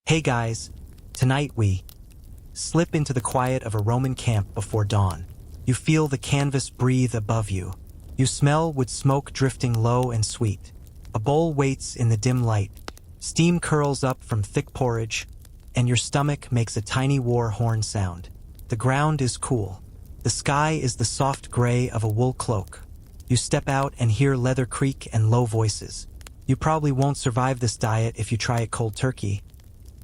Hey guys, tonight we slip into the quiet of a Roman camp before dawn. You feel the canvas breathe above you. You smell wood smoke drifting low and sweet. A bowl waits in the dim light. Steam curls up from thick porridge, and your stomach makes a tiny war horn sound. The ground is cool. The sky is the soft gray of a wool cloak. You step out and hear leather creak and low voices. You probably won't survive this diet if you try it cold turkey,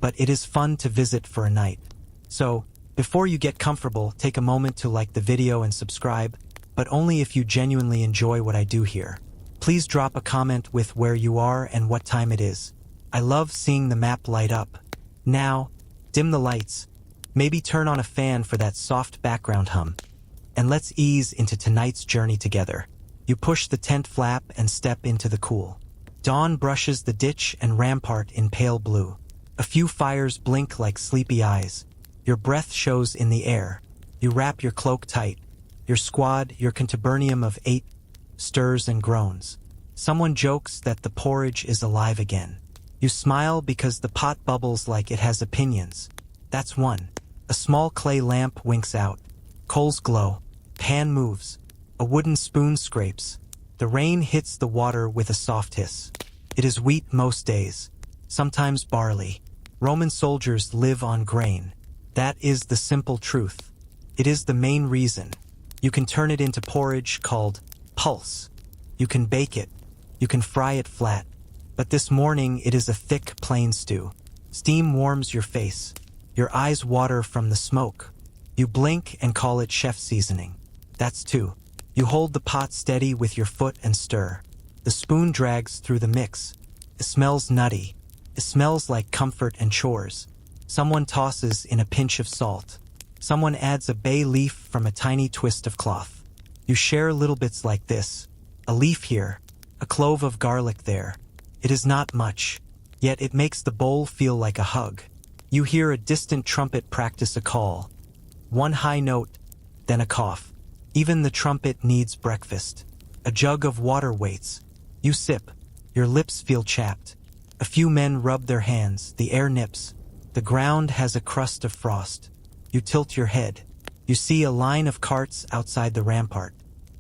but it is fun to visit for a night. So, before you get comfortable, take a moment to like the video and subscribe, but only if you genuinely enjoy what I do here. Please drop a comment with where you are and what time it is. I love seeing the map light up. Now, dim the lights. Maybe turn on a fan for that soft background hum. And let's ease into tonight's journey together. You push the tent flap and step into the cool. Dawn brushes the ditch and rampart in pale blue. A few fires blink like sleepy eyes. Your breath shows in the air. You wrap your cloak tight. Your squad, your contubernium of 8, stirs and groans. Someone jokes that the porridge is alive again. You smile because the pot bubbles like it has opinions. That's one. A small clay lamp winks out. Coals glow. Pan moves. A wooden spoon scrapes. The rain hits the water with a soft hiss. It is wheat most days. Sometimes barley. Roman soldiers live on grain. That is the simple truth. It is the main reason. You can turn it into porridge called pulse. You can bake it. You can fry it flat. But this morning it is a thick, plain stew. Steam warms your face. Your eyes water from the smoke. You blink and call it chef seasoning. That's two. You hold the pot steady with your foot and stir. The spoon drags through the mix. It smells nutty. It smells like comfort and chores. Someone tosses in a pinch of salt. Someone adds a bay leaf from a tiny twist of cloth. You share little bits like this. A leaf here, a clove of garlic there. It is not much, yet it makes the bowl feel like a hug. You hear a distant trumpet practice a call. One high note, then a cough. Even the trumpet needs breakfast. A jug of water waits. You sip. Your lips feel chapped. A few men rub their hands. The air nips. The ground has a crust of frost. You tilt your head. You see a line of carts outside the rampart.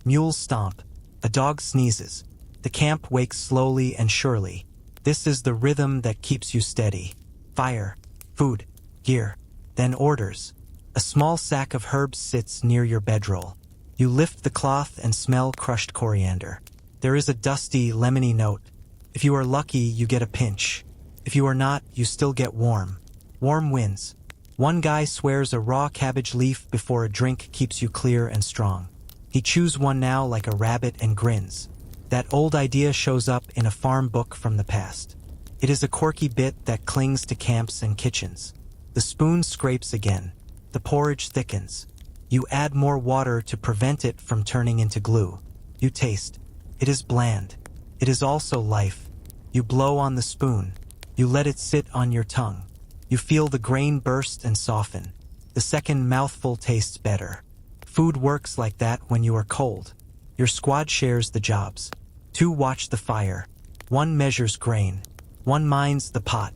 Mules stomp. A dog sneezes. The camp wakes slowly and surely. This is the rhythm that keeps you steady. Fire, food, gear, then orders. A small sack of herbs sits near your bedroll. You lift the cloth and smell crushed coriander. There is a dusty, lemony note. If you are lucky, you get a pinch. If you are not, you still get warm. Warm wins. One guy swears a raw cabbage leaf before a drink keeps you clear and strong. He chews one now like a rabbit and grins. That old idea shows up in a farm book from the past. It is a quirky bit that clings to camps and kitchens. The spoon scrapes again. The porridge thickens. You add more water to prevent it from turning into glue. You taste. It is bland. It is also life. You blow on the spoon. You let it sit on your tongue. You feel the grain burst and soften. The second mouthful tastes better. Food works like that when you are cold. Your squad shares the jobs. 2 watch the fire. 1 measures grain. 1 minds the pot.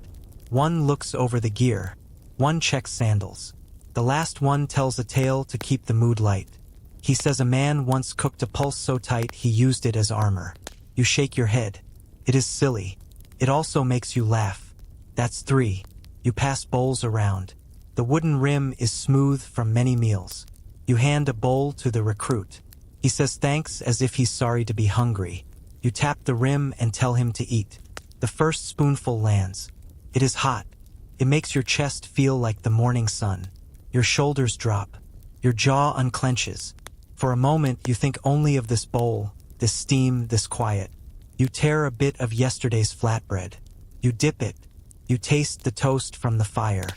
1 looks over the gear. 1 checks sandals. The last one tells a tale to keep the mood light. He says a man once cooked a pulse so tight he used it as armor. You shake your head. It is silly. It also makes you laugh. That's 3. You pass bowls around. The wooden rim is smooth from many meals. You hand a bowl to the recruit. He says thanks as if he's sorry to be hungry. You tap the rim and tell him to eat. The first spoonful lands. It is hot. It makes your chest feel like the morning sun. Your shoulders drop. Your jaw unclenches. For a moment, you think only of this bowl, this steam, this quiet. You tear a bit of yesterday's flatbread. You dip it. You taste the toast from the fire.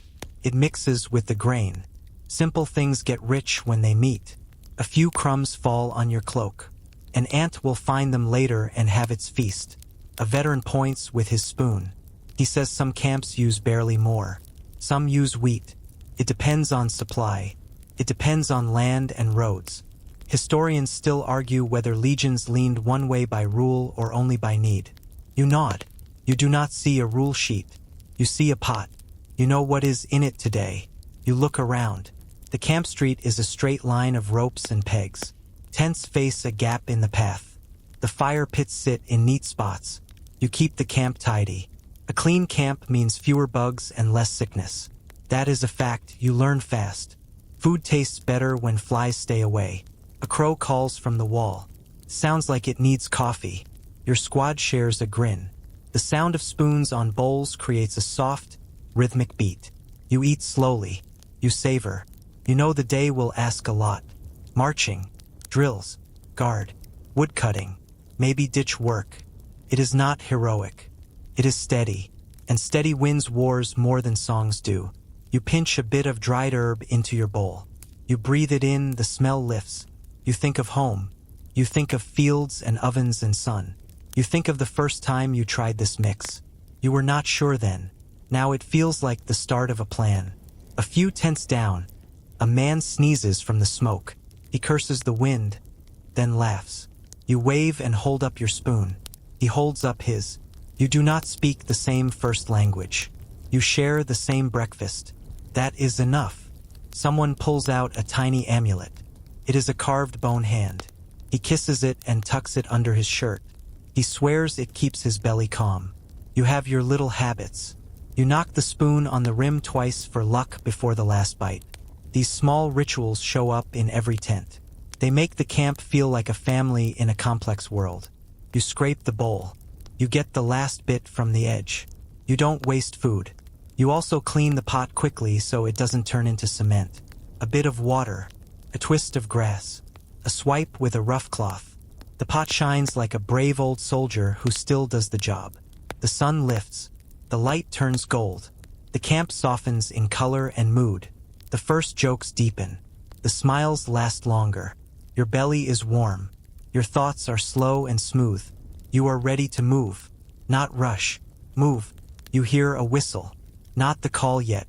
It mixes with the grain. Simple things get rich when they meet. A few crumbs fall on your cloak. An ant will find them later and have its feast. A veteran points with his spoon. He says some camps use barely more. Some use wheat. It depends on supply. It depends on land and roads. Historians still argue whether legions leaned one way by rule or only by need. You nod. You do not see a rule sheet. You see a pot. You know what is in it today. You look around. The camp street is a straight line of ropes and pegs. Tents face a gap in the path. The fire pits sit in neat spots. You keep the camp tidy. A clean camp means fewer bugs and less sickness. That is a fact you learn fast. Food tastes better when flies stay away. A crow calls from the wall. Sounds like it needs coffee. Your squad shares a grin. The sound of spoons on bowls creates a soft, rhythmic beat. You eat slowly. You savor. You know the day will ask a lot. Marching, drills, guard, woodcutting, maybe ditch work. It is not heroic. It is steady, and steady wins wars more than songs do. You pinch a bit of dried herb into your bowl. You breathe it in, the smell lifts. You think of home. You think of fields and ovens and sun. You think of the first time you tried this mix. You were not sure then. Now it feels like the start of a plan. A few tents down, a man sneezes from the smoke. He curses the wind, then laughs. You wave and hold up your spoon. He holds up his. You do not speak the same first language. You share the same breakfast. That is enough. Someone pulls out a tiny amulet. It is a carved bone hand. He kisses it and tucks it under his shirt. He swears it keeps his belly calm. You have your little habits. You knock the spoon on the rim twice for luck before the last bite. These small rituals show up in every tent. They make the camp feel like a family in a complex world. You scrape the bowl. You get the last bit from the edge. You don't waste food. You also clean the pot quickly so it doesn't turn into cement. A bit of water, a twist of grass, a swipe with a rough cloth. The pot shines like a brave old soldier who still does the job. The sun lifts. The light turns gold. The camp softens in color and mood. The first jokes deepen. The smiles last longer. Your belly is warm. Your thoughts are slow and smooth. You are ready to move. Not rush. Move. You hear a whistle. Not the call yet.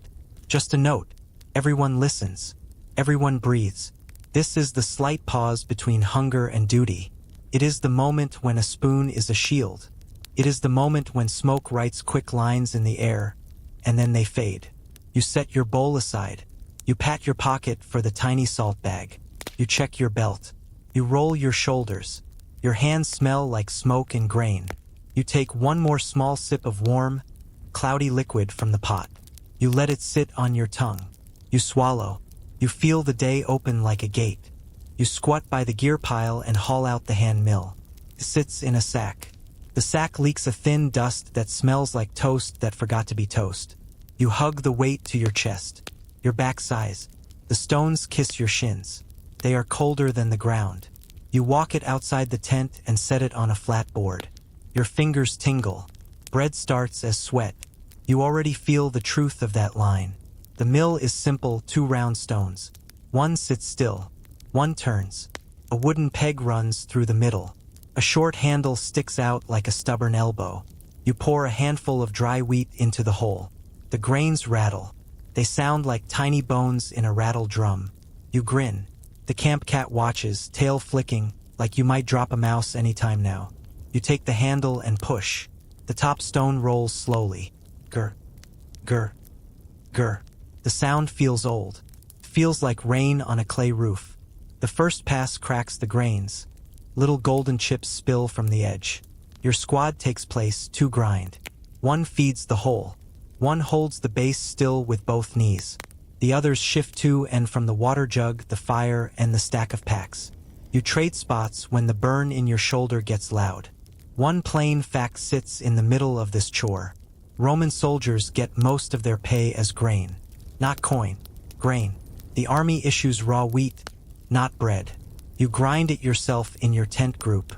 Just a note. Everyone listens. Everyone breathes. This is the slight pause between hunger and duty. It is the moment when a spoon is a shield. It is the moment when smoke writes quick lines in the air, and then they fade. You set your bowl aside. You pat your pocket for the tiny salt bag. You check your belt. You roll your shoulders. Your hands smell like smoke and grain. You take one more small sip of warm, cloudy liquid from the pot. You let it sit on your tongue. You swallow. You feel the day open like a gate. You squat by the gear pile and haul out the hand mill. It sits in a sack. The sack leaks a thin dust that smells like toast that forgot to be toast. You hug the weight to your chest. Your back sighs. The stones kiss your shins. They are colder than the ground. You walk it outside the tent and set it on a flat board. Your fingers tingle. Bread starts as sweat. You already feel the truth of that line. The mill is simple, 2 round stones. One sits still. One turns. A wooden peg runs through the middle. A short handle sticks out like a stubborn elbow. You pour a handful of dry wheat into the hole. The grains rattle. They sound like tiny bones in a rattled drum. You grin. The camp cat watches, tail flicking, like you might drop a mouse anytime now. You take the handle and push. The top stone rolls slowly. Gur, gur, gur. The sound feels old. Feels like rain on a clay roof. The first pass cracks the grains. Little golden chips spill from the edge. Your squad takes place, 2 grind. One feeds the hole. One holds the base still with both knees. The others shift to and from the water jug, the fire, and the stack of packs. You trade spots when the burn in your shoulder gets loud. One plain fact sits in the middle of this chore. Roman soldiers get most of their pay as grain. Not coin. Grain. The army issues raw wheat, not bread. You grind it yourself in your tent group.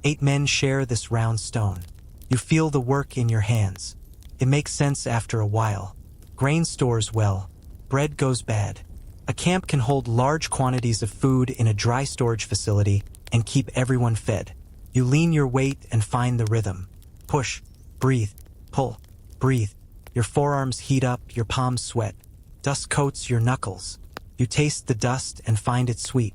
8 men share this round stone. You feel the work in your hands. It makes sense after a while. Grain stores well. Bread goes bad. A camp can hold large quantities of food in a dry storage facility and keep everyone fed. You lean your weight and find the rhythm. Push, breathe, pull, breathe. Your forearms heat up, your palms sweat. Dust coats your knuckles. You taste the dust and find it sweet.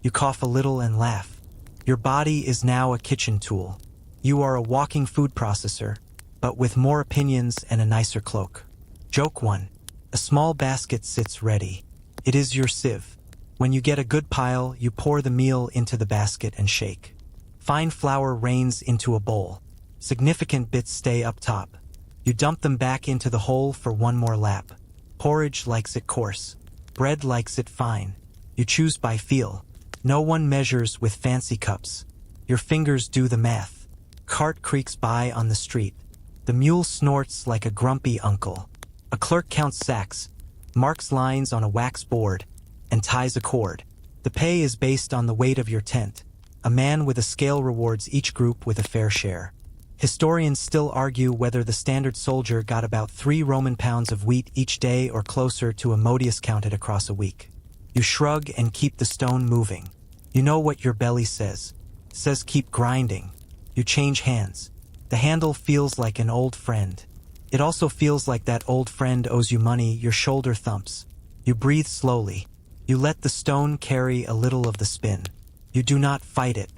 You cough a little and laugh. Your body is now a kitchen tool. You are a walking food processor, but with more opinions and a nicer cloak. Joke 1. A small basket sits ready. It is your sieve. When you get a good pile, you pour the meal into the basket and shake. Fine flour rains into a bowl. Significant bits stay up top. You dump them back into the hole for one more lap. Porridge likes it coarse. Bread likes it fine. You choose by feel. No one measures with fancy cups. Your fingers do the math. Cart creaks by on the street. The mule snorts like a grumpy uncle. A clerk counts sacks, marks lines on a wax board, and ties a cord. The pay is based on the weight of your tent. A man with a scale rewards each group with a fair share. Historians still argue whether the standard soldier got about 3 Roman pounds of wheat each day or closer to a modius counted across a week. You shrug and keep the stone moving. You know what your belly says. It says keep grinding. You change hands. The handle feels like an old friend. It also feels like that old friend owes you money. Your shoulder thumps. You breathe slowly. You let the stone carry a little of the spin. You do not fight it.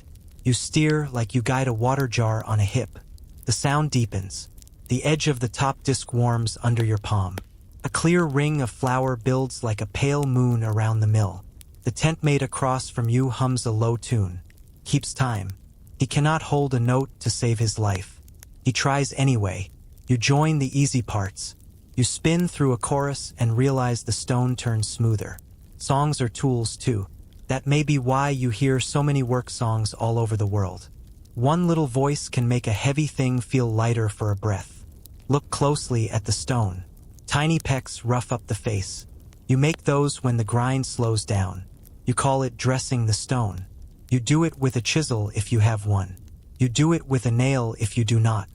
You steer like you guide a water jar on a hip. The sound deepens. The edge of the top disc warms under your palm. A clear ring of flour builds like a pale moon around the mill. The tent mate across from you hums a low tune. Keeps time. He cannot hold a note to save his life. He tries anyway. You join the easy parts. You spin through a chorus and realize the stone turns smoother. Songs are tools too. That may be why you hear so many work songs all over the world. One little voice can make a heavy thing feel lighter for a breath. Look closely at the stone. Tiny pecks rough up the face. You make those when the grind slows down. You call it dressing the stone. You do it with a chisel if you have one. You do it with a nail if you do not.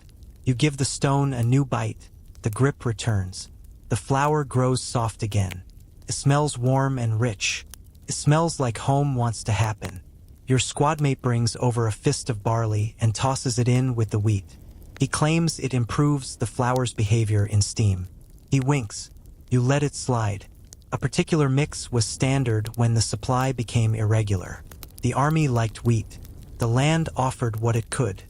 You give the stone a new bite. The grip returns. The flour grows soft again. It smells warm and rich. It smells like home wants to happen. Your squadmate brings over a fist of barley and tosses it in with the wheat. He claims it improves the flour's behavior in steam. He winks. You let it slide. A particular mix was standard when the supply became irregular. The army liked wheat. The land offered what it could.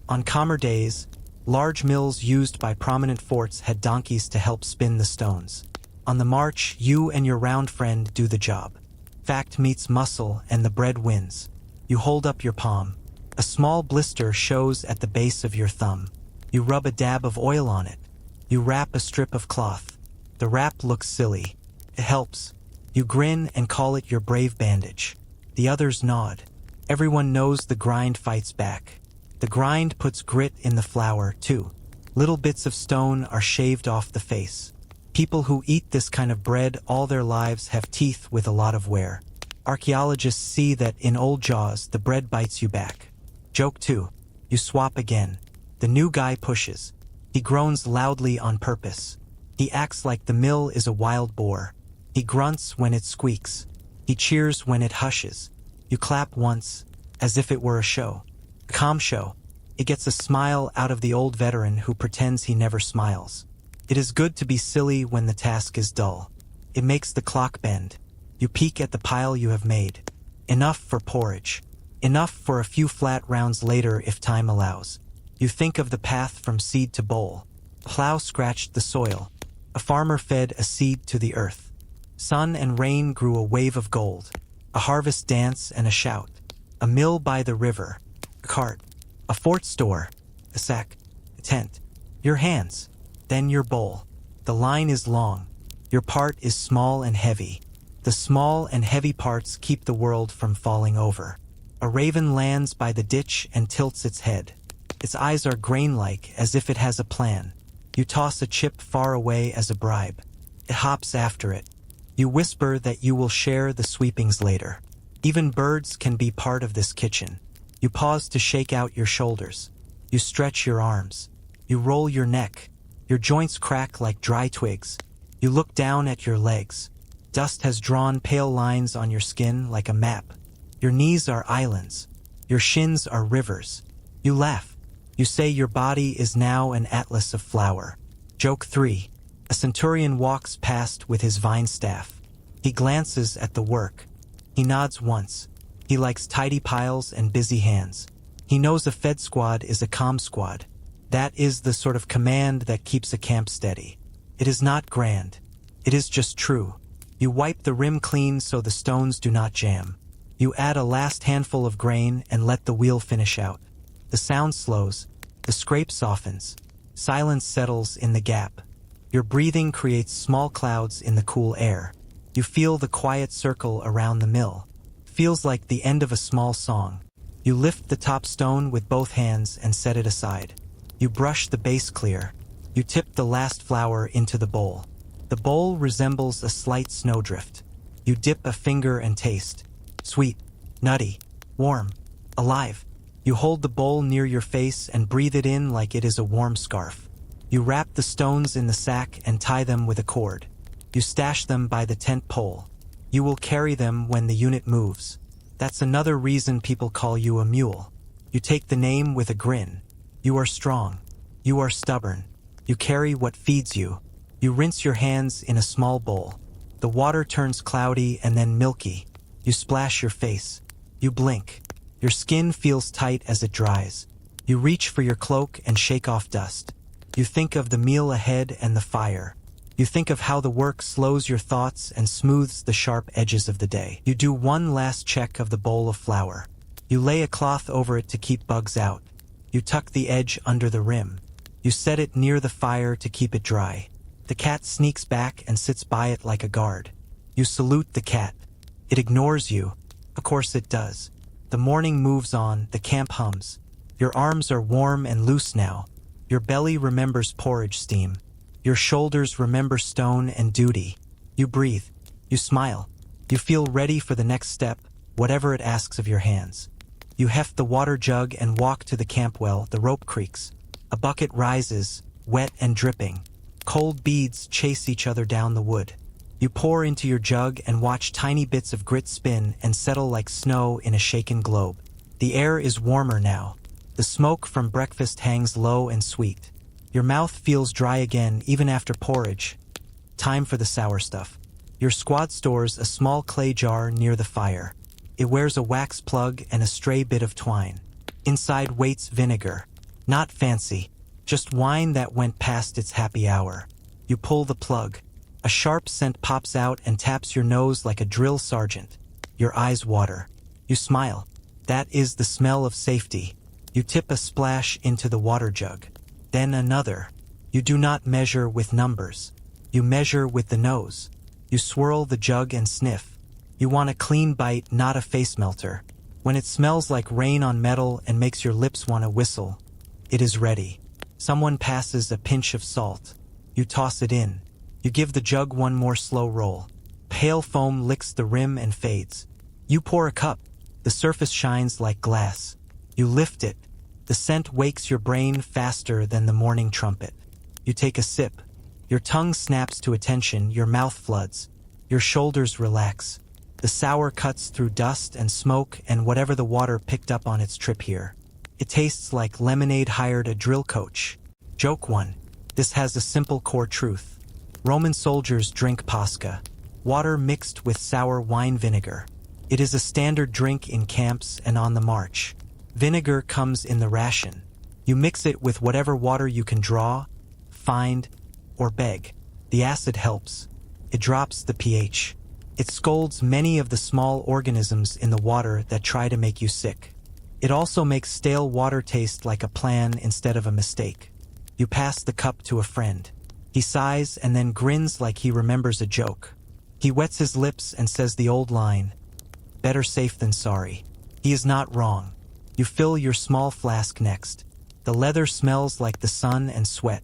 On calmer days, large mills used by prominent forts had donkeys to help spin the stones. On the march, you and your round friend do the job. Fact meets muscle and the bread wins. You hold up your palm. A small blister shows at the base of your thumb. You rub a dab of oil on it. You wrap a strip of cloth. The wrap looks silly. It helps. You grin and call it your brave bandage. The others nod. Everyone knows the grind fights back. The grind puts grit in the flour, too. Little bits of stone are shaved off the face. People who eat this kind of bread all their lives have teeth with a lot of wear. Archaeologists see that in old jaws, the bread bites you back. Joke 2. You swap again. The new guy pushes. He groans loudly on purpose. He acts like the mill is a wild boar. He grunts when it squeaks. He cheers when it hushes. You clap once, as if it were a show. A calm show. It gets a smile out of the old veteran who pretends he never smiles. It is good to be silly when the task is dull. It makes the clock bend. You peek at the pile you have made. Enough for porridge. Enough for a few flat rounds later if time allows. You think of the path from seed to bowl. A plow scratched the soil. A farmer fed a seed to the earth. Sun and rain grew a wave of gold. A harvest dance and a shout. A mill by the river. A cart. A fort store. A sack. A tent. Your hands. Then your bowl. The line is long. Your part is small and heavy. The small and heavy parts keep the world from falling over. A raven lands by the ditch and tilts its head. Its eyes are grain-like, as if it has a plan. You toss a chip far away as a bribe. It hops after it. You whisper that you will share the sweepings later. Even birds can be part of this kitchen. You pause to shake out your shoulders. You stretch your arms. You roll your neck. Your joints crack like dry twigs. You look down at your legs. Dust has drawn pale lines on your skin like a map. Your knees are islands. Your shins are rivers. You laugh. You say your body is now an atlas of flour. Joke 3. A centurion walks past with his vine staff. He glances at the work. He nods once. He likes tidy piles and busy hands. He knows a fed squad is a calm squad. That is the sort of command that keeps a camp steady. It is not grand. It is just true. You wipe the rim clean so the stones do not jam. You add a last handful of grain and let the wheel finish out. The sound slows. The scrape softens. Silence settles in the gap. Your breathing creates small clouds in the cool air. You feel the quiet circle around the mill. Feels like the end of a small song. You lift the top stone with both hands and set it aside. You brush the base clear. You tip the last flour into the bowl. The bowl resembles a slight snowdrift. You dip a finger and taste. Sweet, nutty, warm, alive. You hold the bowl near your face and breathe it in like it is a warm scarf. You wrap the stones in the sack and tie them with a cord. You stash them by the tent pole. You will carry them when the unit moves. That's another reason people call you a mule. You take the name with a grin. You are strong. You are stubborn. You carry what feeds you. You rinse your hands in a small bowl. The water turns cloudy and then milky. You splash your face. You blink. Your skin feels tight as it dries. You reach for your cloak and shake off dust. You think of the meal ahead and the fire. You think of how the work slows your thoughts and smooths the sharp edges of the day. You do one last check of the bowl of flour. You lay a cloth over it to keep bugs out. You tuck the edge under the rim. You set it near the fire to keep it dry. The cat sneaks back and sits by it like a guard. You salute the cat. It ignores you. Of course it does. The morning moves on, the camp hums. Your arms are warm and loose now. Your belly remembers porridge steam. Your shoulders remember stone and duty. You breathe. You smile. You feel ready for the next step, whatever it asks of your hands. You heft the water jug and walk to the camp well. The rope creaks. A bucket rises, wet and dripping. Cold beads chase each other down the wood. You pour into your jug and watch tiny bits of grit spin and settle like snow in a shaken globe. The air is warmer now. The smoke from breakfast hangs low and sweet. Your mouth feels dry again even after porridge. Time for the sour stuff. Your squad stores a small clay jar near the fire. It wears a wax plug and a stray bit of twine. Inside waits vinegar. Not fancy, just wine that went past its happy hour. You pull the plug. A sharp scent pops out and taps your nose like a drill sergeant. Your eyes water. You smile. That is the smell of safety. You tip a splash into the water jug. Then another. You do not measure with numbers. You measure with the nose. You swirl the jug and sniff. You want a clean bite, not a face melter. When it smells like rain on metal and makes your lips want to whistle, it is ready. Someone passes a pinch of salt. You toss it in. You give the jug one more slow roll. Pale foam licks the rim and fades. You pour a cup. The surface shines like glass. You lift it. The scent wakes your brain faster than the morning trumpet. You take a sip. Your tongue snaps to attention, your mouth floods. Your shoulders relax. The sour cuts through dust and smoke and whatever the water picked up on its trip here. It tastes like lemonade hired a drill coach. Joke 1. This has a simple core truth. Roman soldiers drink pasca, water mixed with sour wine vinegar. It is a standard drink in camps and on the march. Vinegar comes in the ration. You mix it with whatever water you can draw, find, or beg. The acid helps. It drops the pH. It scolds many of the small organisms in the water that try to make you sick. It also makes stale water taste like a plan instead of a mistake. You pass the cup to a friend. He sighs and then grins like he remembers a joke. He wets his lips and says the old line, "Better safe than sorry." He is not wrong. You fill your small flask next. The leather smells like the sun and sweat.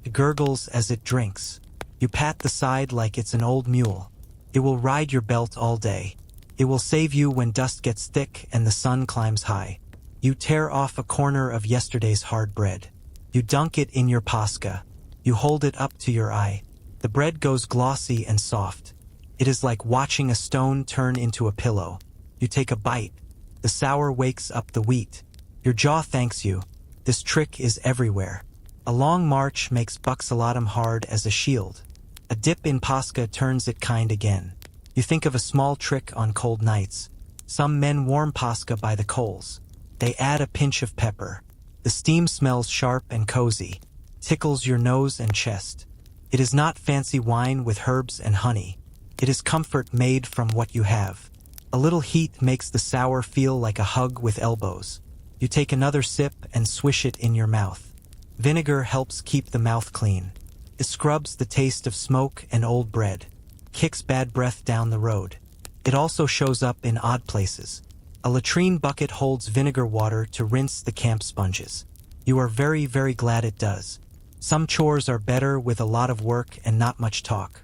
It gurgles as it drinks. You pat the side like it's an old mule. It will ride your belt all day. It will save you when dust gets thick and the sun climbs high. You tear off a corner of yesterday's hard bread. You dunk it in your pasca. You hold it up to your eye. The bread goes glossy and soft. It is like watching a stone turn into a pillow. You take a bite. The sour wakes up the wheat. Your jaw thanks you. This trick is everywhere. A long march makes buxalatum hard as a shield. A dip in pasca turns it kind again. You think of a small trick on cold nights. Some men warm pasca by the coals. They add a pinch of pepper. The steam smells sharp and cozy. Tickles your nose and chest. It is not fancy wine with herbs and honey. It is comfort made from what you have. A little heat makes the sour feel like a hug with elbows. You take another sip and swish it in your mouth. Vinegar helps keep the mouth clean. It scrubs the taste of smoke and old bread. Kicks bad breath down the road. It also shows up in odd places. A latrine bucket holds vinegar water to rinse the camp sponges. You are very, very glad it does. Some chores are better with a lot of work and not much talk.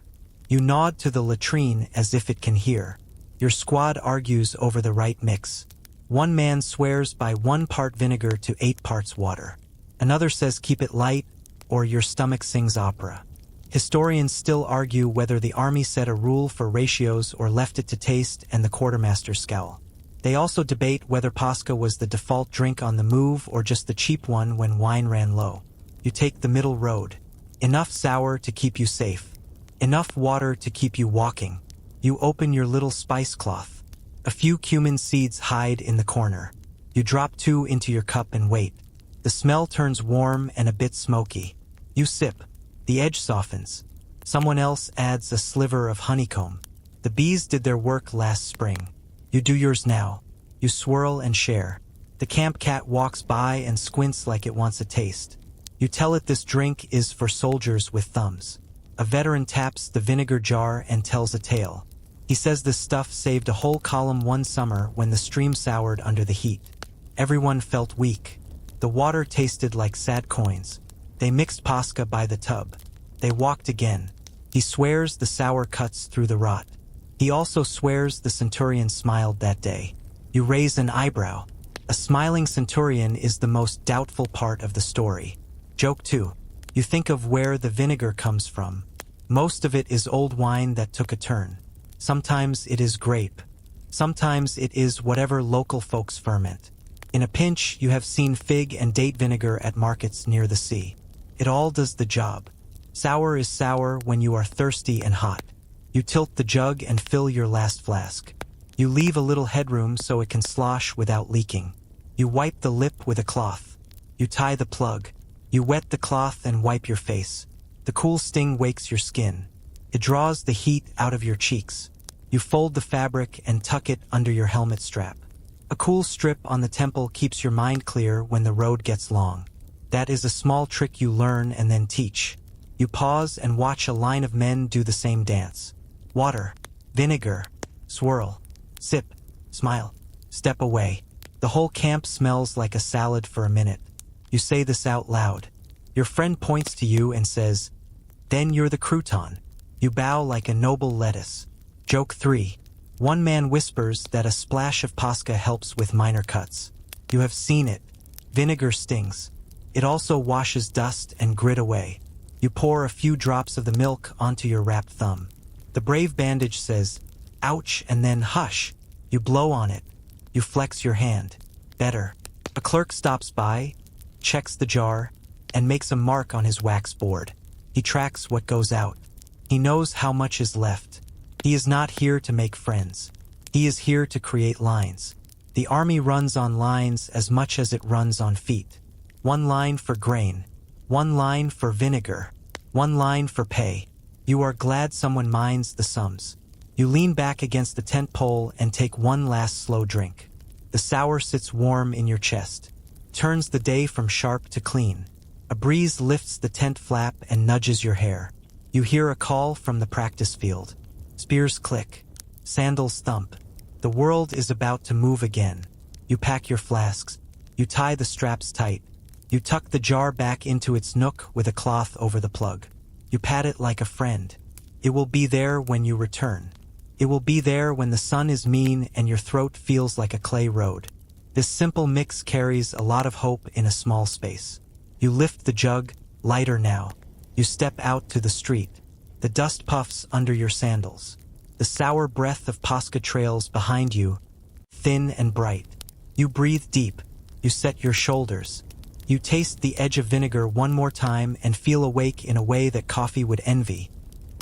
You nod to the latrine as if it can hear. Your squad argues over the right mix. One man swears by 1 part vinegar to 8 parts water. Another says keep it light, or your stomach sings opera. Historians still argue whether the army set a rule for ratios or left it to taste and the quartermaster's scowl. They also debate whether Pascha was the default drink on the move or just the cheap one when wine ran low. You take the middle road. Enough sour to keep you safe. Enough water to keep you walking. You open your little spice cloth. A few cumin seeds hide in the corner. You drop 2 into your cup and wait. The smell turns warm and a bit smoky. You sip. The edge softens. Someone else adds a sliver of honeycomb. The bees did their work last spring. You do yours now. You swirl and share. The camp cat walks by and squints like it wants a taste. You tell it this drink is for soldiers with thumbs. A veteran taps the vinegar jar and tells a tale. He says this stuff saved a whole column one summer when the stream soured under the heat. Everyone felt weak. The water tasted like sad coins. They mixed Pascha by the tub. They walked again. He swears the sour cuts through the rot. He also swears the centurion smiled that day. You raise an eyebrow. A smiling centurion is the most doubtful part of the story. Joke 2. You think of where the vinegar comes from. Most of it is old wine that took a turn. Sometimes it is grape. Sometimes it is whatever local folks ferment. In a pinch, you have seen fig and date vinegar at markets near the sea. It all does the job. Sour is sour when you are thirsty and hot. You tilt the jug and fill your last flask. You leave a little headroom so it can slosh without leaking. You wipe the lip with a cloth. You tie the plug. You wet the cloth and wipe your face. The cool sting wakes your skin. It draws the heat out of your cheeks. You fold the fabric and tuck it under your helmet strap. A cool strip on the temple keeps your mind clear when the road gets long. That is a small trick you learn and then teach. You pause and watch a line of men do the same dance. Water, vinegar, swirl, sip, smile, step away. The whole camp smells like a salad for a minute. You say this out loud. Your friend points to you and says, "Then you're the crouton." You bow like a noble lettuce. Joke 3. One man whispers that a splash of Pascha helps with minor cuts. You have seen it. Vinegar stings. It also washes dust and grit away. You pour a few drops of the milk onto your wrapped thumb. The brave bandage says, "Ouch," and then hush. You blow on it. You flex your hand. Better. A clerk stops by, checks the jar, and makes a mark on his wax board. He tracks what goes out. He knows how much is left. He is not here to make friends. He is here to create lines. The army runs on lines as much as it runs on feet. 1 line for grain. 1 line for vinegar. 1 line for pay. You are glad someone minds the sums. You lean back against the tent pole and take one last slow drink. The sour sits warm in your chest. Turns the day from sharp to clean. A breeze lifts the tent flap and nudges your hair. You hear a call from the practice field. Spears click. Sandals thump. The world is about to move again. You pack your flasks. You tie the straps tight. You tuck the jar back into its nook with a cloth over the plug. You pat it like a friend. It will be there when you return. It will be there when the sun is mean and your throat feels like a clay road. This simple mix carries a lot of hope in a small space. You lift the jug, lighter now. You step out to the street. The dust puffs under your sandals. The sour breath of Pascha trails behind you, thin and bright. You breathe deep. You set your shoulders. You taste the edge of vinegar one more time and feel awake in a way that coffee would envy,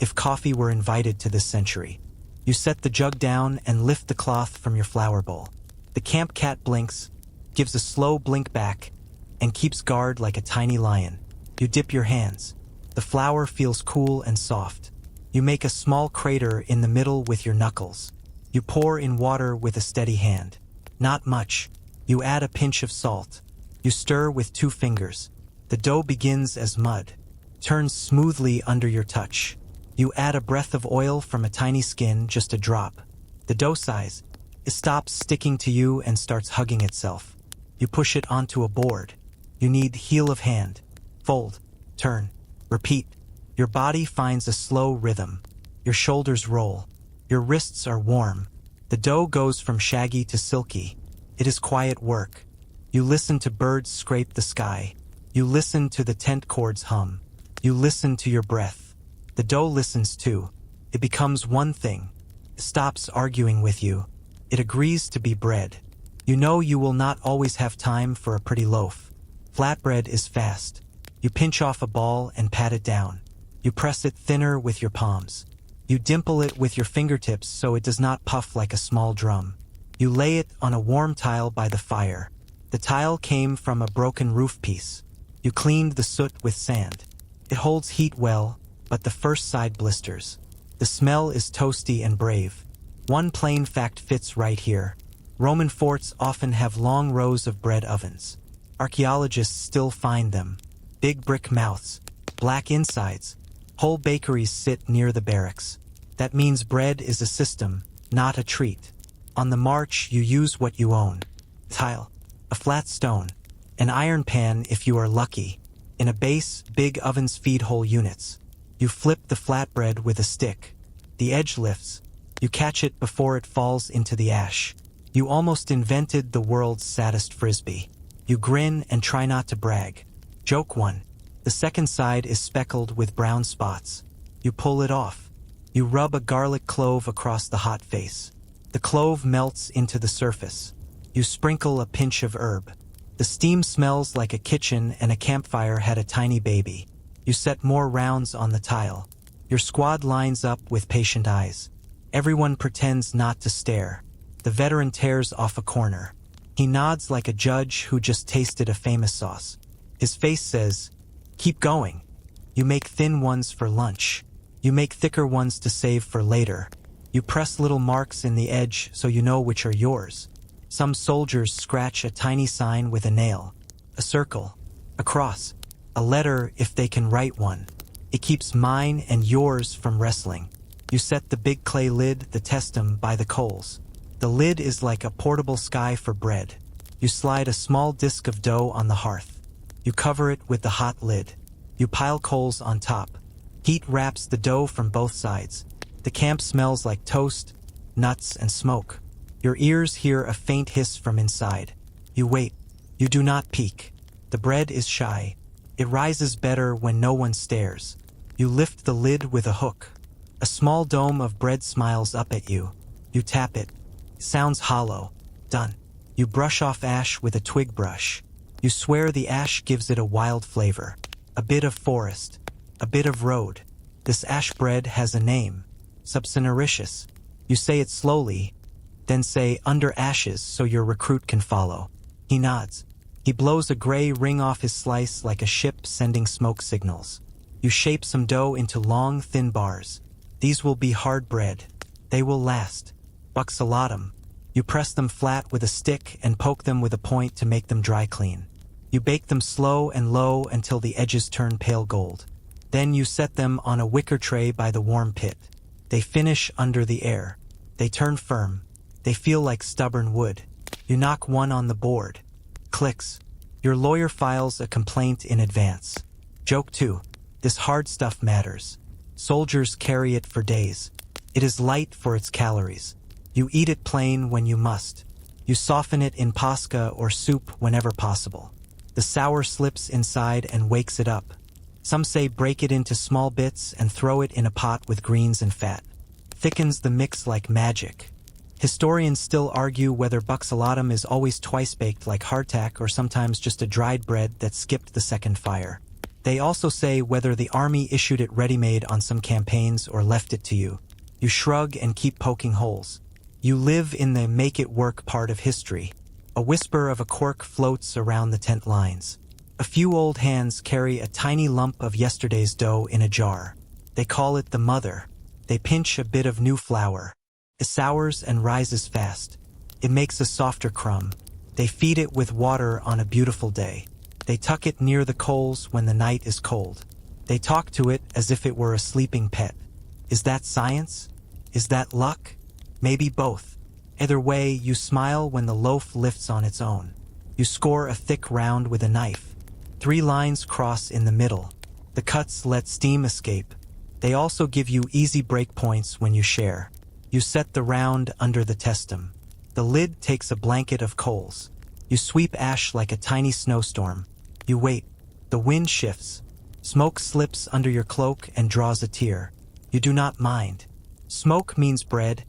if coffee were invited to this century. You set the jug down and lift the cloth from your flower bowl. The camp cat blinks, gives a slow blink back, and keeps guard like a tiny lion. You dip your hands. The flour feels cool and soft. You make a small crater in the middle with your knuckles. You pour in water with a steady hand. Not much. You add a pinch of salt. You stir with 2 fingers. The dough begins as mud, turns smoothly under your touch. You add a breath of oil from a tiny skin, just a drop. The dough size, it stops sticking to you and starts hugging itself. You push it onto a board. You need heel of hand. Fold, turn, repeat. Your body finds a slow rhythm. Your shoulders roll. Your wrists are warm. The dough goes from shaggy to silky. It is quiet work. You listen to birds scrape the sky. You listen to the tent cords hum. You listen to your breath. The dough listens too. It becomes one thing. It stops arguing with you. It agrees to be bread. You know you will not always have time for a pretty loaf. Flatbread is fast. You pinch off a ball and pat it down. You press it thinner with your palms. You dimple it with your fingertips so it does not puff like a small drum. You lay it on a warm tile by the fire. The tile came from a broken roof piece. You cleaned the soot with sand. It holds heat well, but the first side blisters. The smell is toasty and brave. One plain fact fits right here. Roman forts often have long rows of bread ovens. Archaeologists still find them. Big brick mouths, black insides. Whole bakeries sit near the barracks. That means bread is a system, not a treat. On the march, you use what you own. Tile, a flat stone, an iron pan if you are lucky. In a base, big ovens feed whole units. You flip the flatbread with a stick. The edge lifts. You catch it before it falls into the ash. You almost invented the world's saddest frisbee. You grin and try not to brag. Joke 1. The second side is speckled with brown spots. You pull it off. You rub a garlic clove across the hot face. The clove melts into the surface. You sprinkle a pinch of herb. The steam smells like a kitchen and a campfire had a tiny baby. You set more rounds on the tile. Your squad lines up with patient eyes. Everyone pretends not to stare. The veteran tears off a corner. He nods like a judge who just tasted a famous sauce. His face says, "Keep going." You make thin ones for lunch. You make thicker ones to save for later. You press little marks in the edge so you know which are yours. Some soldiers scratch a tiny sign with a nail. A circle. A cross. A letter if they can write one. It keeps mine and yours from wrestling. You set the big clay lid, the testum, by the coals. The lid is like a portable sky for bread. You slide a small disc of dough on the hearth. You cover it with the hot lid. You pile coals on top. Heat wraps the dough from both sides. The camp smells like toast, nuts, and smoke. Your ears hear a faint hiss from inside. You wait. You do not peek. The bread is shy. It rises better when no one stares. You lift the lid with a hook. A small dome of bread smiles up at you. You tap it. Sounds hollow. Done. You brush off ash with a twig brush. You swear the ash gives it a wild flavor. A bit of forest. A bit of road. This ash bread has a name. Subcinericious. You say it slowly, then say under ashes so your recruit can follow. He nods. He blows a gray ring off his slice like a ship sending smoke signals. You shape some dough into long, thin bars. These will be hard bread. They will last. Buxalatum. You press them flat with a stick and poke them with a point to make them dry clean. You bake them slow and low until the edges turn pale gold. Then you set them on a wicker tray by the warm pit. They finish under the air. They turn firm. They feel like stubborn wood. You knock one on the board. Clicks. Your lawyer files a complaint in advance. Joke 2. This hard stuff matters. Soldiers carry it for days. It is light for its calories. You eat it plain when you must. You soften it in pasca or soup whenever possible. The sour slips inside and wakes it up. Some say break it into small bits and throw it in a pot with greens and fat. Thickens the mix like magic. Historians still argue whether buxalatum is always twice baked like hardtack or sometimes just a dried bread that skipped the second fire. They also say whether the army issued it ready-made on some campaigns or left it to you. You shrug and keep poking holes. You live in the make-it-work part of history. A whisper of a cork floats around the tent lines. A few old hands carry a tiny lump of yesterday's dough in a jar. They call it the mother. They pinch a bit of new flour. It sours and rises fast. It makes a softer crumb. They feed it with water on a beautiful day. They tuck it near the coals when the night is cold. They talk to it as if it were a sleeping pet. Is that science? Is that luck? Maybe both. Either way, you smile when the loaf lifts on its own. You score a thick round with a knife. 3 lines cross in the middle. The cuts let steam escape. They also give you easy break points when you share. You set the round under the testum. The lid takes a blanket of coals. You sweep ash like a tiny snowstorm. You wait. The wind shifts. Smoke slips under your cloak and draws a tear. You do not mind. Smoke means bread,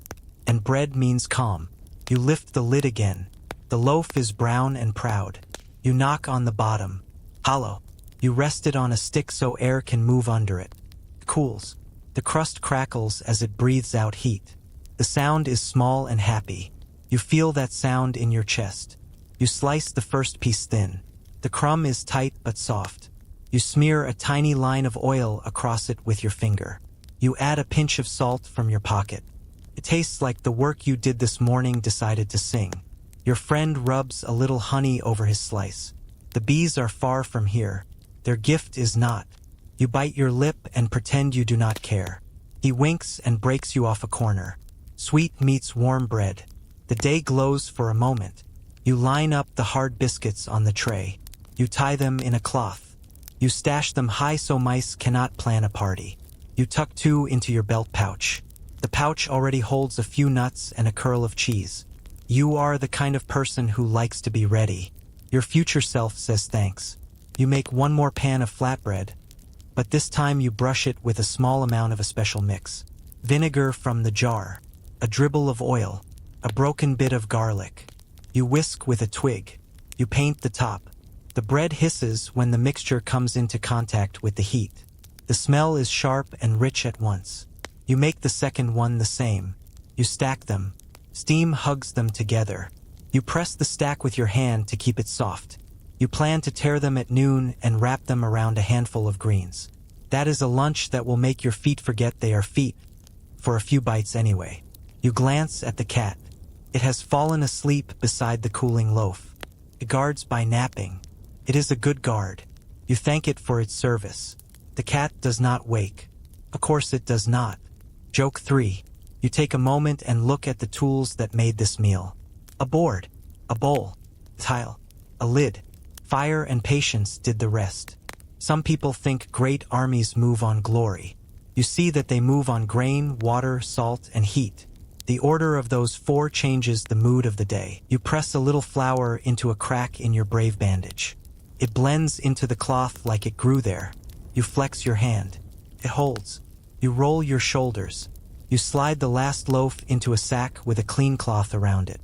and bread means calm. You lift the lid again. The loaf is brown and proud. You knock on the bottom. Hollow. You rest it on a stick so air can move under it. It cools. The crust crackles as it breathes out heat. The sound is small and happy. You feel that sound in your chest. You slice the first piece thin. The crumb is tight but soft. You smear a tiny line of oil across it with your finger. You add a pinch of salt from your pocket. It tastes like the work you did this morning decided to sing. Your friend rubs a little honey over his slice. The bees are far from here. Their gift is not. You bite your lip and pretend you do not care. He winks and breaks you off a corner. Sweet meets warm bread. The day glows for a moment. You line up the hard biscuits on the tray. You tie them in a cloth. You stash them high so mice cannot plan a party. You tuck 2 into your belt pouch. The pouch already holds a few nuts and a curl of cheese. You are the kind of person who likes to be ready. Your future self says thanks. You make 1 more pan of flatbread, but this time you brush it with a small amount of a special mix. Vinegar from the jar, a dribble of oil, a broken bit of garlic. You whisk with a twig. You paint the top. The bread hisses when the mixture comes into contact with the heat. The smell is sharp and rich at once. You make the second one the same. You stack them. Steam hugs them together. You press the stack with your hand to keep it soft. You plan to tear them at noon and wrap them around a handful of greens. That is a lunch that will make your feet forget they are feet, for a few bites anyway. You glance at the cat. It has fallen asleep beside the cooling loaf. It guards by napping. It is a good guard. You thank it for its service. The cat does not wake. Of course it does not. Joke 3. You take a moment and look at the tools that made this meal. A board, a bowl, tile, a lid. Fire and patience did the rest. Some people think great armies move on glory. You see that they move on grain, water, salt, and heat. The order of those 4 changes the mood of the day. You press a little flour into a crack in your brave bandage. It blends into the cloth like it grew there. You flex your hand. It holds. You roll your shoulders. You slide the last loaf into a sack with a clean cloth around it.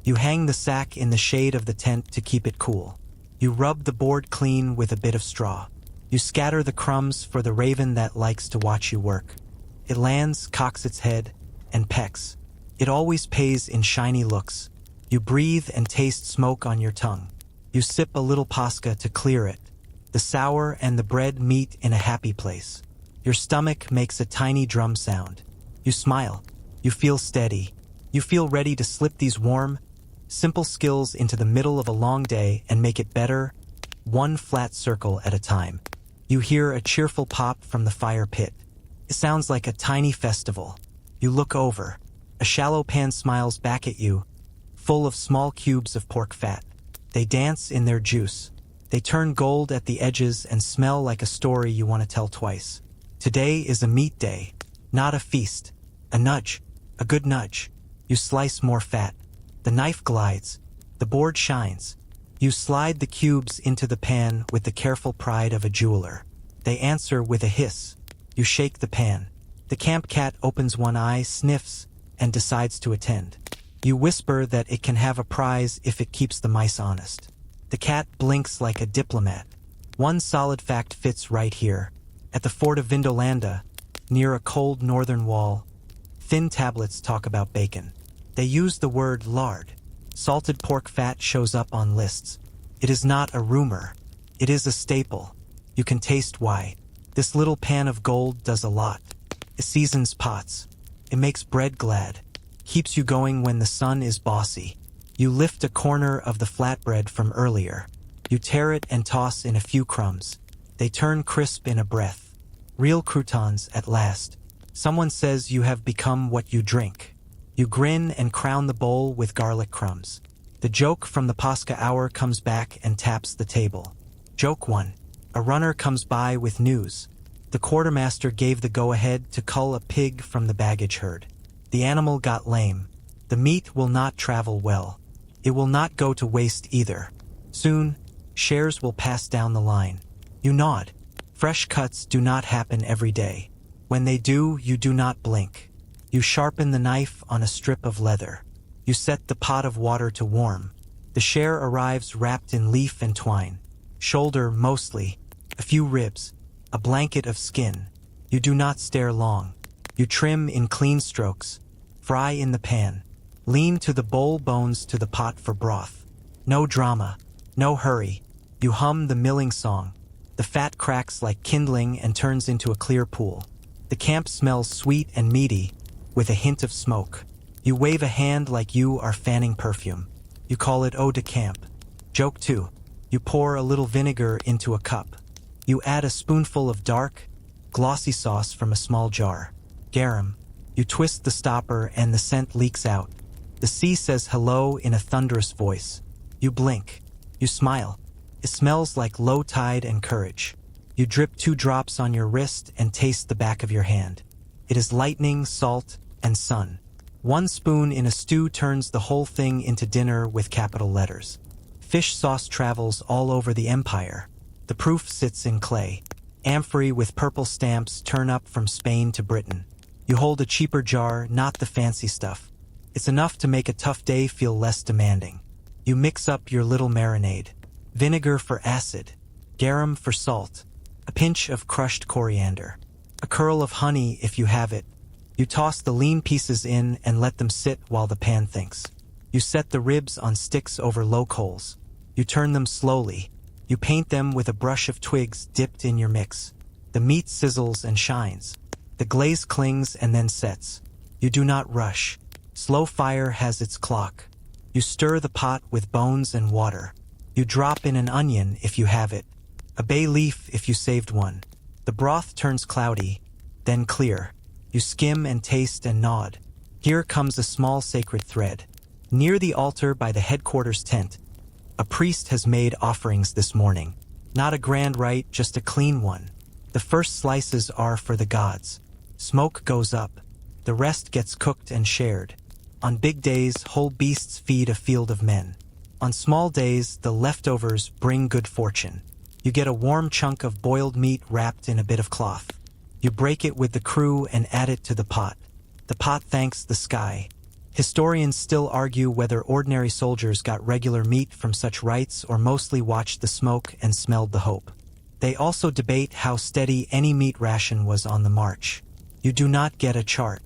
You hang the sack in the shade of the tent to keep it cool. You rub the board clean with a bit of straw. You scatter the crumbs for the raven that likes to watch you work. It lands, cocks its head, and pecks. It always pays in shiny looks. You breathe and taste smoke on your tongue. You sip a little pasca to clear it. The sour and the bread meet in a happy place. Your stomach makes a tiny drum sound. You smile. You feel steady. You feel ready to slip these warm, simple skills into the middle of a long day and make it better, 1 flat circle at a time. You hear a cheerful pop from the fire pit. It sounds like a tiny festival. You look over. A shallow pan smiles back at you, full of small cubes of pork fat. They dance in their juice. They turn gold at the edges and smell like a story you want to tell twice. Today is a meat day, not a feast. A nudge, a good nudge. You slice more fat. The knife glides. The board shines. You slide the cubes into the pan with the careful pride of a jeweler. They answer with a hiss. You shake the pan. The camp cat opens one eye, sniffs, and decides to attend. You whisper that it can have a prize if it keeps the mice honest. The cat blinks like a diplomat. 1 solid fact fits right here. At the fort of Vindolanda, near a cold northern wall, thin tablets talk about bacon. They use the word lard. Salted pork fat shows up on lists. It is not a rumor. It is a staple. You can taste why. This little pan of gold does a lot. It seasons pots. It makes bread glad. Keeps you going when the sun is bossy. You lift a corner of the flatbread from earlier. You tear it and toss in a few crumbs. They turn crisp in a breath. Real croutons at last. Someone says you have become what you drink. You grin and crown the bowl with garlic crumbs. The joke from the Pascha hour comes back and taps the table. Joke 1. A runner comes by with news. The quartermaster gave the go-ahead to cull a pig from the baggage herd. The animal got lame. The meat will not travel well. It will not go to waste either. Soon, shares will pass down the line. You nod. Fresh cuts do not happen every day. When they do, you do not blink. You sharpen the knife on a strip of leather. You set the pot of water to warm. The share arrives wrapped in leaf and twine. Shoulder mostly, a few ribs, a blanket of skin. You do not stare long. You trim in clean strokes. Fry in the pan. Lean to the bowl, bones to the pot for broth. No drama, no hurry. You hum the milling song. The fat cracks like kindling and turns into a clear pool. The camp smells sweet and meaty, with a hint of smoke. You wave a hand like you are fanning perfume. You call it eau de camp. Joke 2. You pour a little vinegar into a cup. You add a spoonful of dark, glossy sauce from a small jar. Garum. You twist the stopper and the scent leaks out. The sea says hello in a thunderous voice. You blink. You smile. It smells like low tide and courage. You drip 2 drops on your wrist and taste the back of your hand. It is lightning, salt, and sun. 1 spoon in a stew turns the whole thing into dinner with capital letters. Fish sauce travels all over the empire. The proof sits in clay. Amphory with purple stamps turn up from Spain to Britain. You hold a cheaper jar, not the fancy stuff. It's enough to make a tough day feel less demanding. You mix up your little marinade. Vinegar for acid. Garum for salt. A pinch of crushed coriander. A curl of honey if you have it. You toss the lean pieces in and let them sit while the pan thinks. You set the ribs on sticks over low coals. You turn them slowly. You paint them with a brush of twigs dipped in your mix. The meat sizzles and shines. The glaze clings and then sets. You do not rush. Slow fire has its clock. You stir the pot with bones and water. You drop in an onion if you have it. A bay leaf if you saved one. The broth turns cloudy, then clear. You skim and taste and nod. Here comes a small sacred thread. Near the altar by the headquarters tent, a priest has made offerings this morning. Not a grand rite, just a clean one. The first slices are for the gods. Smoke goes up. The rest gets cooked and shared. On big days, whole beasts feed a field of men. On small days, the leftovers bring good fortune. You get a warm chunk of boiled meat wrapped in a bit of cloth. You break it with the crew and add it to the pot. The pot thanks the sky. Historians still argue whether ordinary soldiers got regular meat from such rites or mostly watched the smoke and smelled the hope. They also debate how steady any meat ration was on the march. You do not get a chart.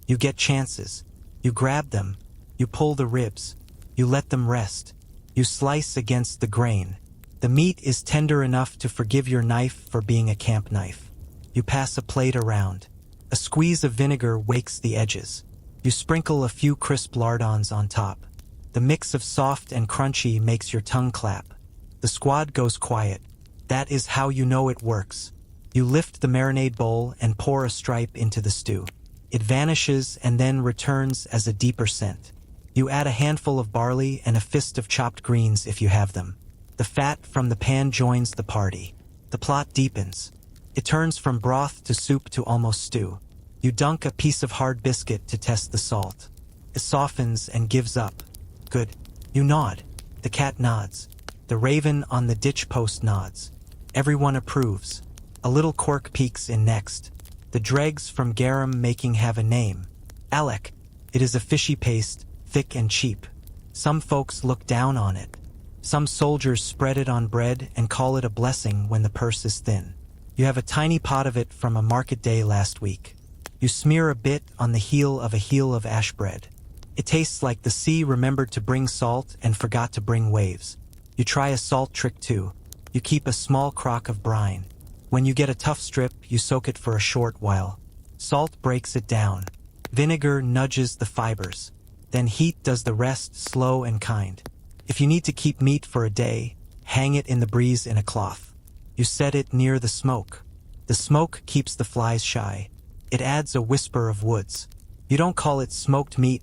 You get chances. You grab them. You pull the ribs. You let them rest. You slice against the grain. The meat is tender enough to forgive your knife for being a camp knife. You pass a plate around. A squeeze of vinegar wakes the edges. You sprinkle a few crisp lardons on top. The mix of soft and crunchy makes your tongue clap. The squad goes quiet. That is how you know it works. You lift the marinade bowl and pour a stripe into the stew. It vanishes and then returns as a deeper scent. You add a handful of barley and a fist of chopped greens if you have them. The fat from the pan joins the party. The plot deepens. It turns from broth to soup to almost stew. You dunk a piece of hard biscuit to test the salt. It softens and gives up. Good. You nod. The cat nods. The raven on the ditch post nods. Everyone approves. A little cork peeks in next. The dregs from garum making have a name. Alec. It is a fishy paste, thick and cheap. Some folks look down on it. Some soldiers spread it on bread and call it a blessing when the purse is thin. You have a tiny pot of it from a market day last week. You smear a bit on the heel of ash bread. It tastes like the sea remembered to bring salt and forgot to bring waves. You try a salt trick too. You keep a small crock of brine. When you get a tough strip, you soak it for a short while. Salt breaks it down. Vinegar nudges the fibers. Then heat does the rest, slow and kind. If you need to keep meat for a day, hang it in the breeze in a cloth. You set it near the smoke. The smoke keeps the flies shy. It adds a whisper of woods. You don't call it smoked meat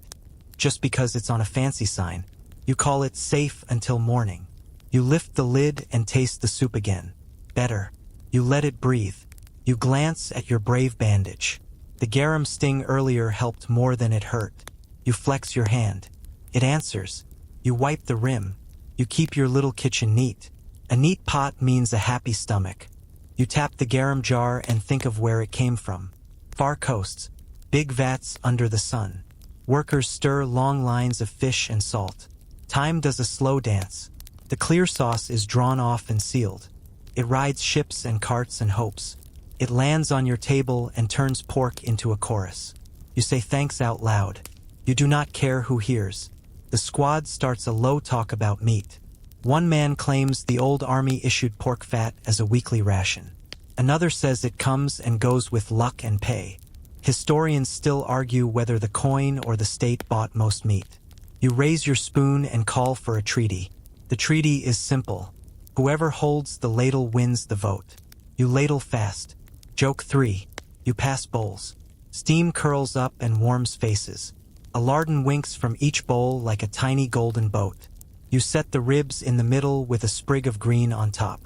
just because it's on a fancy sign. You call it safe until morning. You lift the lid and taste the soup again. Better. You let it breathe. You glance at your brave bandage. The garum sting earlier helped more than it hurt. You flex your hand. It answers. You wipe the rim. You keep your little kitchen neat. A neat pot means a happy stomach. You tap the garum jar and think of where it came from. Far coasts. Big vats under the sun. Workers stir long lines of fish and salt. Time does a slow dance. The clear sauce is drawn off and sealed. It rides ships and carts and hopes. It lands on your table and turns pork into a chorus. You say thanks out loud. You do not care who hears. The squad starts a low talk about meat. One man claims the old army issued pork fat as a weekly ration. Another says it comes and goes with luck and pay. Historians still argue whether the coin or the state bought most meat. You raise your spoon and call for a treaty. The treaty is simple. Whoever holds the ladle wins the vote. You ladle fast. Joke 3. You pass bowls. Steam curls up and warms faces. A lardon winks from each bowl like a tiny golden boat. You set the ribs in the middle with a sprig of green on top.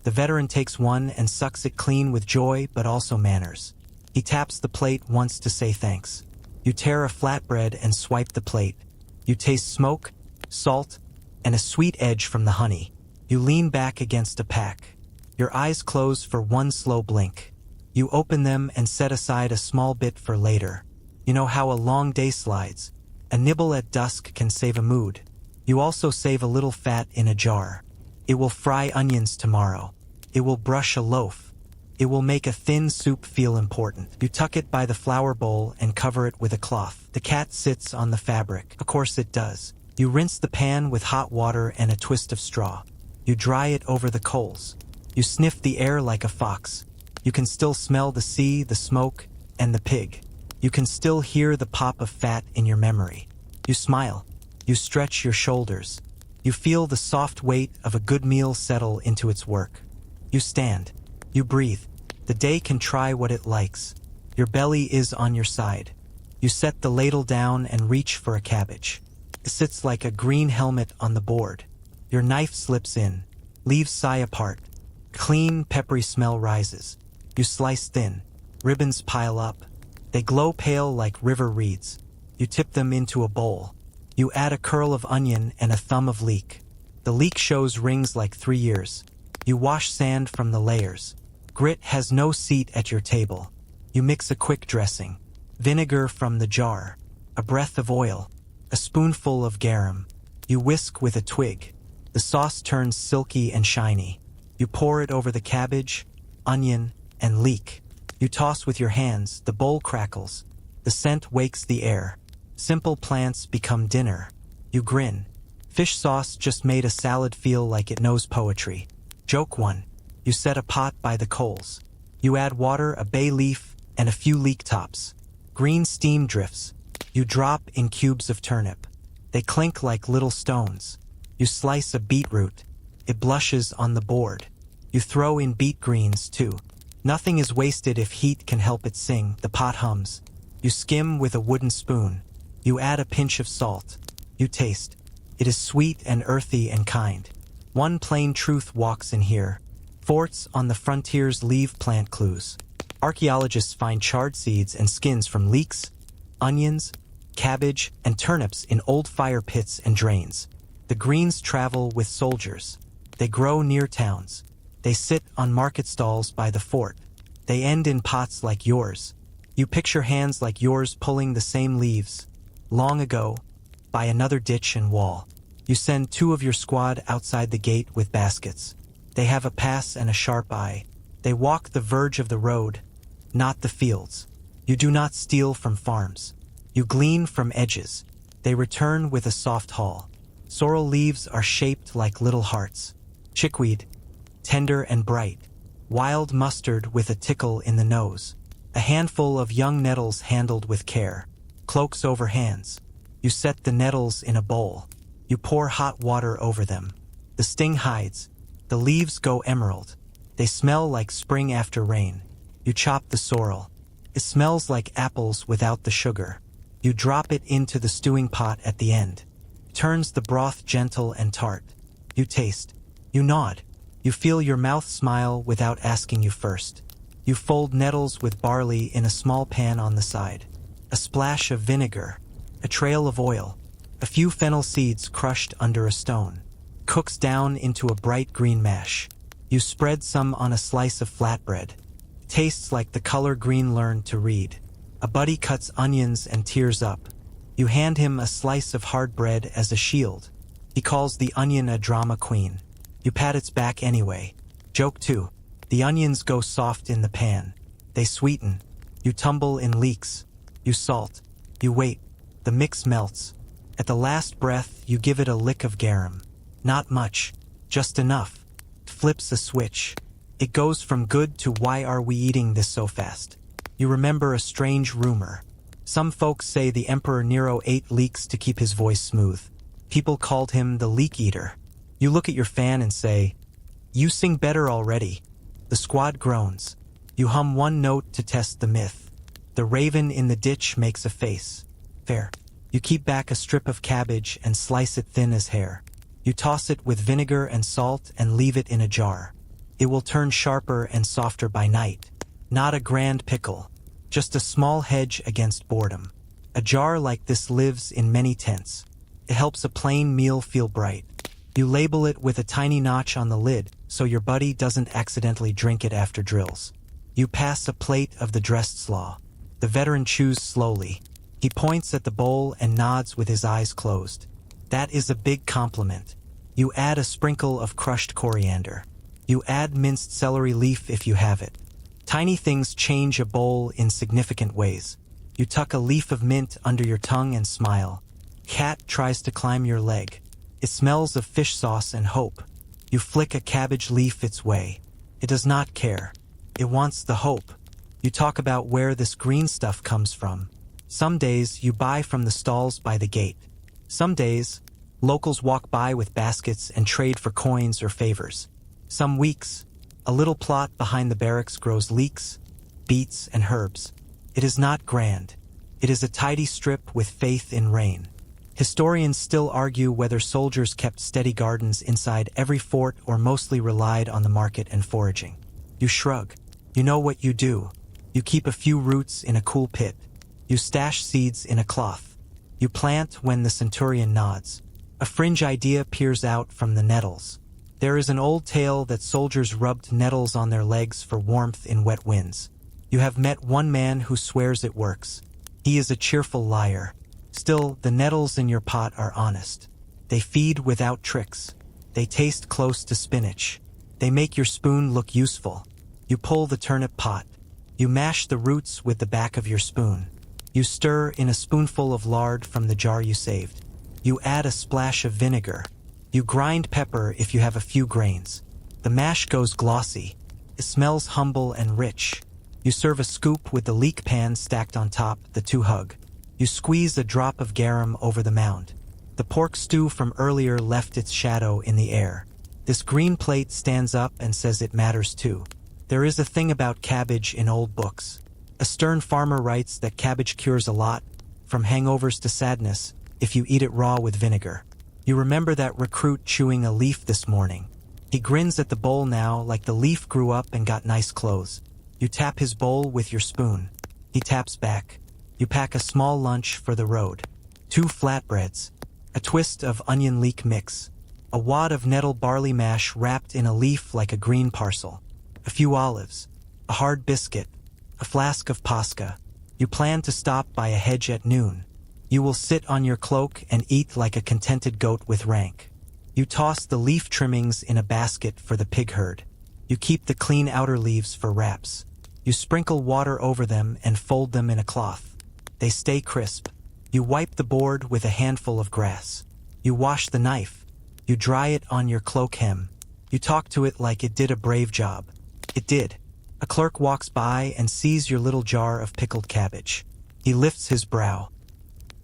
The veteran takes one and sucks it clean with joy but also manners. He taps the plate once to say thanks. You tear a flatbread and swipe the plate. You taste smoke, salt, and a sweet edge from the honey. You lean back against a pack. Your eyes close for one slow blink. You open them and set aside a small bit for later. You know how a long day slides. A nibble at dusk can save a mood. You also save a little fat in a jar. It will fry onions tomorrow. It will brush a loaf. It will make a thin soup feel important. You tuck it by the flour bowl and cover it with a cloth. The cat sits on the fabric. Of course it does. You rinse the pan with hot water and a twist of straw. You dry it over the coals. You sniff the air like a fox. You can still smell the sea, the smoke, and the pig. You can still hear the pop of fat in your memory. You smile. You stretch your shoulders. You feel the soft weight of a good meal settle into its work. You stand. You breathe. The day can try what it likes. Your belly is on your side. You set the ladle down and reach for a cabbage. It sits like a green helmet on the board. Your knife slips in. Leaves sigh apart. Clean, peppery smell rises. You slice thin. Ribbons pile up. They glow pale like river reeds. You tip them into a bowl. You add a curl of onion and a thumb of leek. The leek shows rings like 3 years. You wash sand from the layers. Grit has no seat at your table. You mix a quick dressing. Vinegar from the jar. A breath of oil. A spoonful of garum. You whisk with a twig. The sauce turns silky and shiny. You pour it over the cabbage, onion, and leek. You toss with your hands. The bowl crackles. The scent wakes the air. Simple plants become dinner. You grin. Fish sauce just made a salad feel like it knows poetry. Joke 1. You set a pot by the coals. You add water, a bay leaf, and a few leek tops. Green steam drifts. You drop in cubes of turnip. They clink like little stones. You slice a beetroot. It blushes on the board. You throw in beet greens, too. Nothing is wasted if heat can help it sing. The pot hums. You skim with a wooden spoon. You add a pinch of salt. You taste. It is sweet and earthy and kind. One plain truth walks in here. Forts on the frontiers leave plant clues. Archaeologists find charred seeds and skins from leeks, onions, cabbage, and turnips in old fire pits and drains. The greens travel with soldiers. They grow near towns. They sit on market stalls by the fort. They end in pots like yours. You picture hands like yours pulling the same leaves. Long ago, by another ditch and wall. You send 2 of your squad outside the gate with baskets. They have a pass and a sharp eye. They walk the verge of the road, not the fields. You do not steal from farms. You glean from edges. They return with a soft haul. Sorrel leaves are shaped like little hearts. Chickweed, tender and bright. Wild mustard with a tickle in the nose. A handful of young nettles handled with care. Cloaks over hands. You set the nettles in a bowl. You pour hot water over them. The sting hides. The leaves go emerald. They smell like spring after rain. You chop the sorrel. It smells like apples without the sugar. You drop it into the stewing pot at the end. Turns the broth gentle and tart. You taste. You nod. You feel your mouth smile without asking you first. You fold nettles with barley in a small pan on the side. A splash of vinegar. A trail of oil. A few fennel seeds crushed under a stone. Cooks down into a bright green mash. You spread some on a slice of flatbread. Tastes like the color green learned to read. A buddy cuts onions and tears up. You hand him a slice of hard bread as a shield. He calls the onion a drama queen. You pat its back anyway. Joke too. The onions go soft in the pan. They sweeten. You tumble in leeks. You salt. You wait. The mix melts. At the last breath, you give it a lick of garum. Not much. Just enough. Flips a switch. It goes from good to why are we eating this so fast? You remember a strange rumor. Some folks say the Emperor Nero ate leeks to keep his voice smooth. People called him the leek eater. You look at your fan and say, "You sing better already." The squad groans. You hum one note to test the myth. The raven in the ditch makes a face. Fair. You keep back a strip of cabbage and slice it thin as hair. You toss it with vinegar and salt and leave it in a jar. It will turn sharper and softer by night. Not a grand pickle. Just a small hedge against boredom. A jar like this lives in many tents. It helps a plain meal feel bright. You label it with a tiny notch on the lid so your buddy doesn't accidentally drink it after drills. You pass a plate of the dressed slaw. The veteran chews slowly. He points at the bowl and nods with his eyes closed. That is a big compliment. You add a sprinkle of crushed coriander. You add minced celery leaf if you have it. Tiny things change a bowl in significant ways. You tuck a leaf of mint under your tongue and smile. Cat tries to climb your leg. It smells of fish sauce and hope. You flick a cabbage leaf its way. It does not care. It wants the hope. You talk about where this green stuff comes from. Some days you buy from the stalls by the gate. Some days, locals walk by with baskets and trade for coins or favors. Some weeks, a little plot behind the barracks grows leeks, beets, and herbs. It is not grand. It is a tidy strip with faith in rain. Historians still argue whether soldiers kept steady gardens inside every fort or mostly relied on the market and foraging. You shrug. You know what you do. You keep a few roots in a cool pit. You stash seeds in a cloth. You plant when the centurion nods. A fringe idea peers out from the nettles. There is an old tale that soldiers rubbed nettles on their legs for warmth in wet winds. You have met one man who swears it works. He is a cheerful liar. Still, the nettles in your pot are honest. They feed without tricks. They taste close to spinach. They make your spoon look useful. You pull the turnip pot. You mash the roots with the back of your spoon. You stir in a spoonful of lard from the jar you saved. You add a splash of vinegar. You grind pepper if you have a few grains. The mash goes glossy. It smells humble and rich. You serve a scoop with the leek pan stacked on top, the two hug. You squeeze a drop of garum over the mound. The pork stew from earlier left its shadow in the air. This green plate stands up and says it matters too. There is a thing about cabbage in old books. A stern farmer writes that cabbage cures a lot, from hangovers to sadness, if you eat it raw with vinegar. You remember that recruit chewing a leaf this morning. He grins at the bowl now like the leaf grew up and got nice clothes. You tap his bowl with your spoon. He taps back. You pack a small lunch for the road. 2 flatbreads. A twist of onion leek mix. A wad of nettle barley mash wrapped in a leaf like a green parcel. A few olives. A hard biscuit. A flask of pasca. You plan to stop by a hedge at noon. You will sit on your cloak and eat like a contented goat with rank. You toss the leaf trimmings in a basket for the pig herd. You keep the clean outer leaves for wraps. You sprinkle water over them and fold them in a cloth. They stay crisp. You wipe the board with a handful of grass. You wash the knife. You dry it on your cloak hem. You talk to it like it did a brave job. It did. A clerk walks by and sees your little jar of pickled cabbage. He lifts his brow.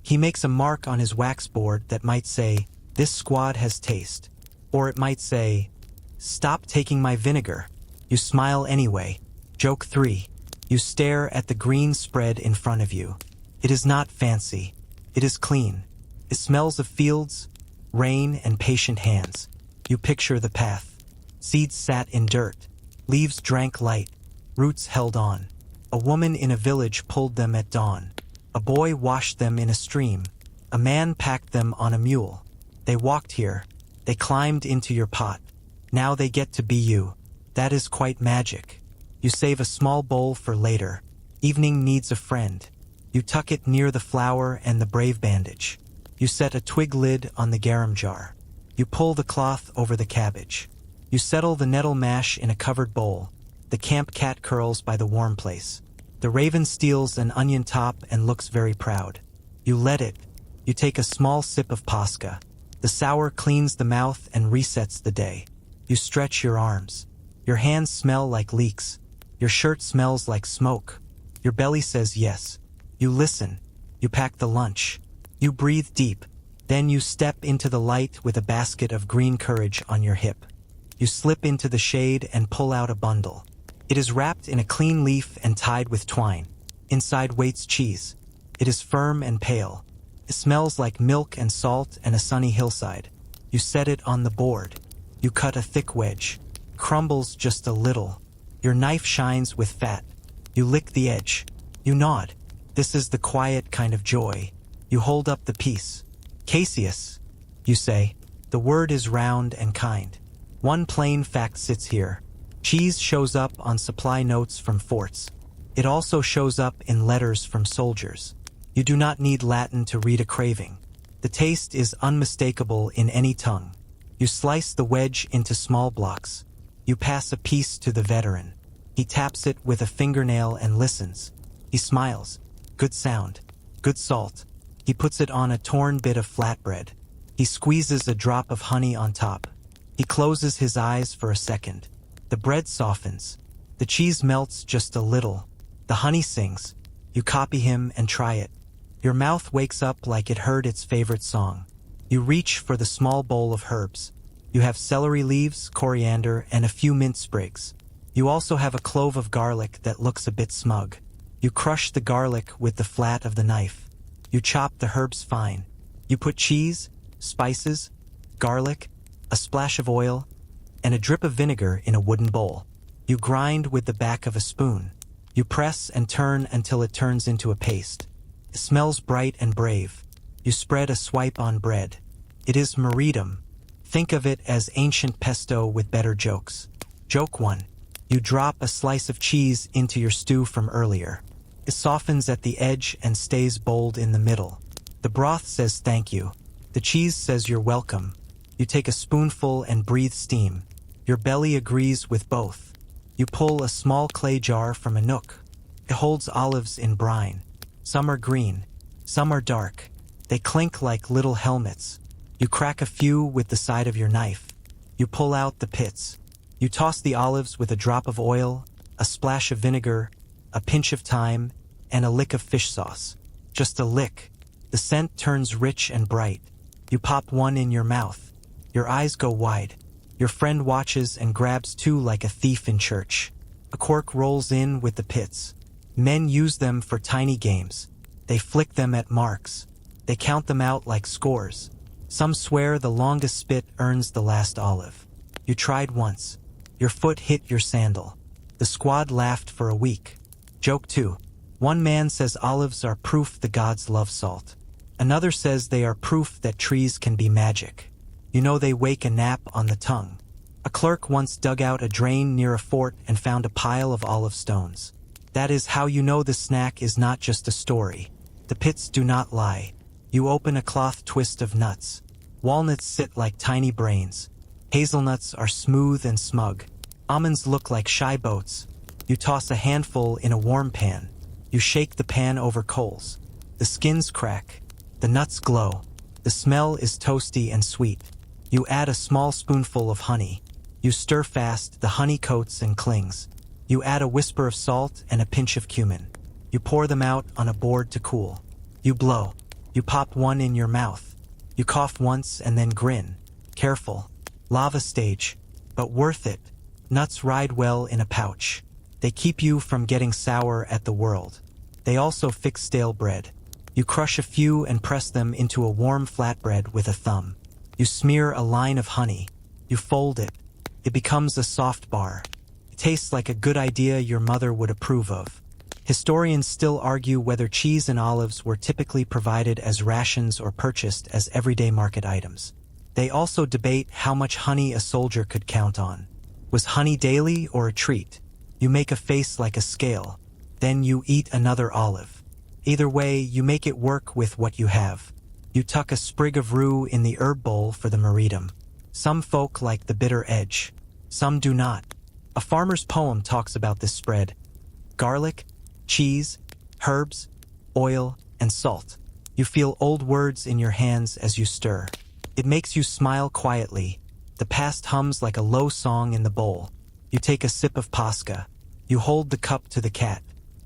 He makes a mark on his wax board that might say, "This squad has taste." Or it might say, "Stop taking my vinegar." You smile anyway. Joke 3. You stare at the green spread in front of you. It is not fancy. It is clean. It smells of fields, rain, and patient hands. You picture the path. Seeds sat in dirt. Leaves drank light. Roots held on. A woman in a village pulled them at dawn. A boy washed them in a stream. A man packed them on a mule. They walked here. They climbed into your pot. Now they get to be you. That is quite magic. You save a small bowl for later. Evening needs a friend. You tuck it near the flower and the brave bandage. You set a twig lid on the garum jar. You pull the cloth over the cabbage. You settle the nettle mash in a covered bowl. The camp cat curls by the warm place. The raven steals an onion top and looks very proud. You let it. You take a small sip of pasca. The sour cleans the mouth and resets the day. You stretch your arms. Your hands smell like leeks. Your shirt smells like smoke. Your belly says yes. You listen. You pack the lunch. You breathe deep. Then you step into the light with a basket of green courage on your hip. You slip into the shade and pull out a bundle. It is wrapped in a clean leaf and tied with twine. Inside waits cheese. It is firm and pale. It smells like milk and salt and a sunny hillside. You set it on the board. You cut a thick wedge. Crumbles just a little. Your knife shines with fat. You lick the edge. You nod. This is the quiet kind of joy. You hold up the piece. Caseus, you say. The word is round and kind. One plain fact sits here. Cheese shows up on supply notes from forts. It also shows up in letters from soldiers. You do not need Latin to read a craving. The taste is unmistakable in any tongue. You slice the wedge into small blocks. You pass a piece to the veteran. He taps it with a fingernail and listens. He smiles. Good sound. Good salt. He puts it on a torn bit of flatbread. He squeezes a drop of honey on top. He closes his eyes for a second. The bread softens. The cheese melts just a little. The honey sings. You copy him and try it. Your mouth wakes up like it heard its favorite song. You reach for the small bowl of herbs. You have celery leaves, coriander, and a few mint sprigs. You also have a clove of garlic that looks a bit smug. You crush the garlic with the flat of the knife. You chop the herbs fine. You put cheese, spices, garlic, a splash of oil, and a drip of vinegar in a wooden bowl. You grind with the back of a spoon. You press and turn until it turns into a paste. It smells bright and brave. You spread a swipe on bread. It is meridum. Think of it as ancient pesto with better jokes. Joke 1. You drop a slice of cheese into your stew from earlier. It softens at the edge and stays bold in the middle. The broth says thank you. The cheese says you're welcome. You take a spoonful and breathe steam. Your belly agrees with both. You pull a small clay jar from a nook. It holds olives in brine. Some are green. Some are dark. They clink like little helmets. You crack a few with the side of your knife. You pull out the pits. You toss the olives with a drop of oil, a splash of vinegar, a pinch of thyme, and a lick of fish sauce. Just a lick. The scent turns rich and bright. You pop one in your mouth. Your eyes go wide. Your friend watches and grabs two like a thief in church. A cork rolls in with the pits. Men use them for tiny games. They flick them at marks. They count them out like scores. Some swear the longest spit earns the last olive. You tried once. Your foot hit your sandal. The squad laughed for a week. Joke 2. One man says olives are proof the gods love salt. Another says they are proof that trees can be magic. You know they wake a nap on the tongue. A clerk once dug out a drain near a fort and found a pile of olive stones. That is how you know the snack is not just a story. The pits do not lie. You open a cloth twist of nuts. Walnuts sit like tiny brains. Hazelnuts are smooth and smug. Almonds look like shy boats. You toss a handful in a warm pan. You shake the pan over coals. The skins crack. The nuts glow. The smell is toasty and sweet. You add a small spoonful of honey. You stir fast, the honey coats and clings. You add a whisper of salt and a pinch of cumin. You pour them out on a board to cool. You blow. You pop one in your mouth. You cough once and then grin. Careful. Lava stage. But worth it. Nuts ride well in a pouch. They keep you from getting sour at the world. They also fix stale bread. You crush a few and press them into a warm flatbread with a thumb. You smear a line of honey. You fold it. It becomes a soft bar. It tastes like a good idea your mother would approve of. Historians still argue whether cheese and olives were typically provided as rations or purchased as everyday market items. They also debate how much honey a soldier could count on. Was honey daily or a treat? You make a face like a scale. Then you eat another olive. Either way, you make it work with what you have. You tuck a sprig of rue in the herb bowl for the meridum. Some folk like the bitter edge. Some do not. A farmer's poem talks about this spread. Garlic, cheese, herbs, oil, and salt. You feel old words in your hands as you stir. It makes you smile quietly. The past hums like a low song in the bowl. You take a sip of pasca. You hold the cup to the cat.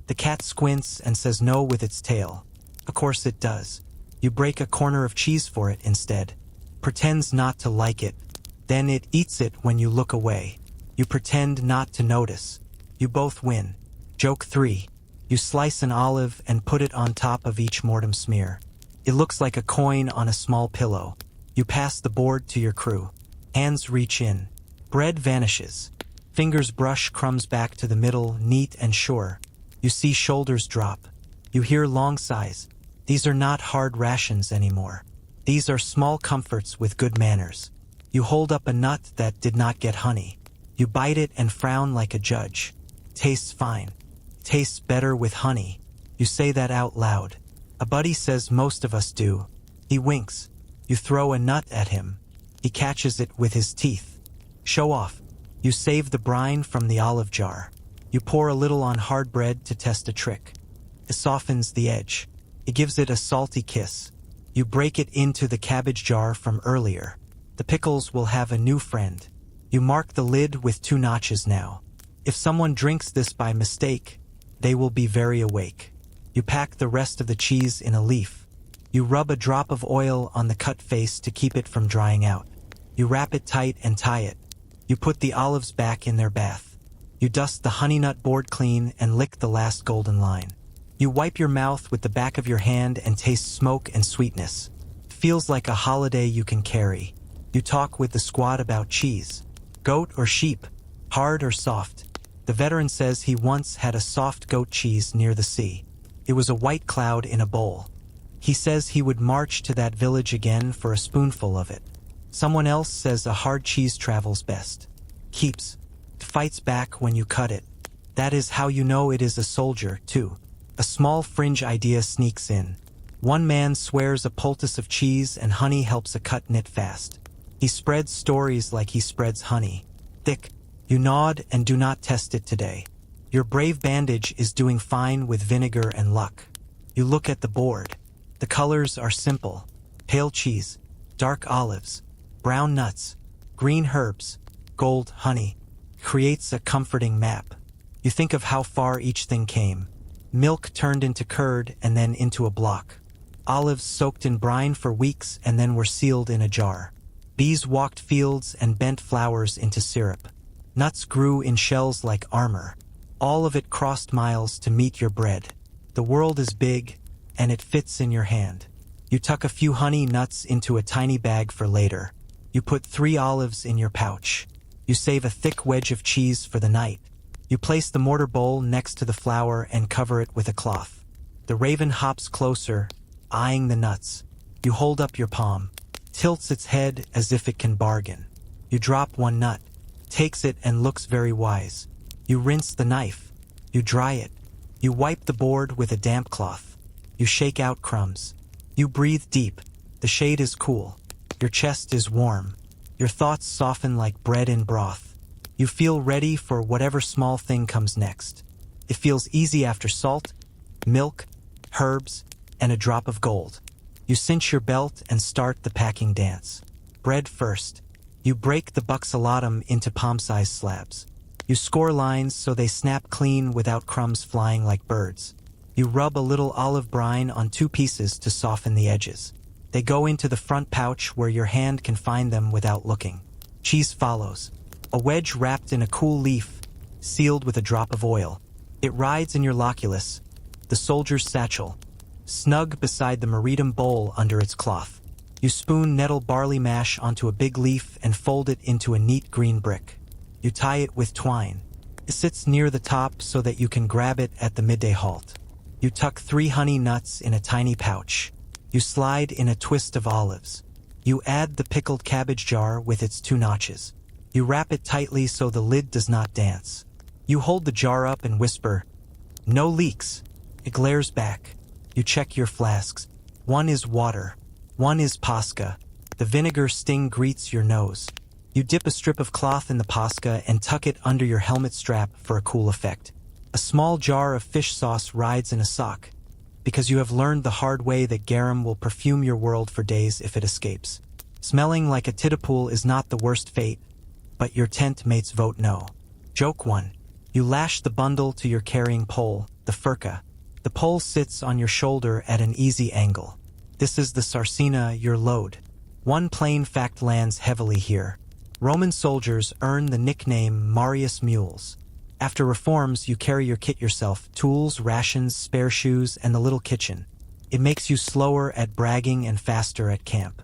The cat squints and says no with its tail. Of course it does. You break a corner of cheese for it instead. Pretends not to like it. Then it eats it when you look away. You pretend not to notice. You both win. Joke 3. You slice an olive and put it on top of each mortem smear. It looks like a coin on a small pillow. You pass the board to your crew. Hands reach in. Bread vanishes. Fingers brush crumbs back to the middle, neat and sure. You see shoulders drop. You hear long sighs. These are not hard rations anymore. These are small comforts with good manners. You hold up a nut that did not get honey. You bite it and frown like a judge. Tastes fine. Tastes better with honey. You say that out loud. A buddy says most of us do. He winks. You throw a nut at him. He catches it with his teeth. Show off. You save the brine from the olive jar. You pour a little on hard bread to test a trick. It softens the edge. It gives it a salty kiss. You break it into the cabbage jar from earlier. The pickles will have a new friend. You mark the lid with 2 notches now. If someone drinks this by mistake, they will be very awake. You pack the rest of the cheese in a leaf. You rub a drop of oil on the cut face to keep it from drying out. You wrap it tight and tie it. You put the olives back in their bath. You dust the honey nut board clean and lick the last golden line. You wipe your mouth with the back of your hand and taste smoke and sweetness. It feels like a holiday you can carry. You talk with the squad about cheese. Goat or sheep? Hard or soft? The veteran says he once had a soft goat cheese near the sea. It was a white cloud in a bowl. He says he would march to that village again for a spoonful of it. Someone else says a hard cheese travels best. Keeps. It fights back when you cut it. That is how you know it is a soldier, too. A small fringe idea sneaks in. One man swears a poultice of cheese and honey helps a cut knit fast. He spreads stories like he spreads honey. Thick. You nod and do not test it today. Your brave bandage is doing fine with vinegar and luck. You look at the board. The colors are simple. Pale cheese, dark olives, brown nuts, green herbs, gold honey. Creates a comforting map. You think of how far each thing came. Milk turned into curd and then into a block. Olives soaked in brine for weeks and then were sealed in a jar. Bees walked fields and bent flowers into syrup. Nuts grew in shells like armor. All of it crossed miles to meet your bread. The world is big, and it fits in your hand. You tuck a few honey nuts into a tiny bag for later. You put 3 olives in your pouch. You save a thick wedge of cheese for the night. You place the mortar bowl next to the flour and cover it with a cloth. The raven hops closer, eyeing the nuts. You hold up your palm, tilts its head as if it can bargain. You drop one nut, takes it and looks very wise. You rinse the knife. You dry it. You wipe the board with a damp cloth. You shake out crumbs. You breathe deep. The shade is cool. Your chest is warm. Your thoughts soften like bread in broth. You feel ready for whatever small thing comes next. It feels easy after salt, milk, herbs, and a drop of gold. You cinch your belt and start the packing dance. Bread first. You break the buxolatum into palm-sized slabs. You score lines so they snap clean without crumbs flying like birds. You rub a little olive brine on 2 pieces to soften the edges. They go into the front pouch where your hand can find them without looking. Cheese follows. A wedge wrapped in a cool leaf, sealed with a drop of oil. It rides in your loculus, the soldier's satchel, snug beside the meritum bowl under its cloth. You spoon nettle barley mash onto a big leaf and fold it into a neat green brick. You tie it with twine. It sits near the top so that you can grab it at the midday halt. You tuck 3 honey nuts in a tiny pouch. You slide in a twist of olives. You add the pickled cabbage jar with its 2 notches. You wrap it tightly so the lid does not dance. You hold the jar up and whisper, "No leaks." It glares back. You check your flasks. 1 is water. 1 is pasca. The vinegar sting greets your nose. You dip a strip of cloth in the pasca and tuck it under your helmet strap for a cool effect. A small jar of fish sauce rides in a sock, because you have learned the hard way that garum will perfume your world for days if it escapes. Smelling like a titapool is not the worst fate, but your tent mates vote no. Joke 1. You lash the bundle to your carrying pole, the furka. The pole sits on your shoulder at an easy angle. This is the sarcina, your load. 1 plain fact lands heavily here. Roman soldiers earn the nickname Marius Mules. After reforms, you carry your kit yourself, tools, rations, spare shoes, and the little kitchen. It makes you slower at bragging and faster at camp.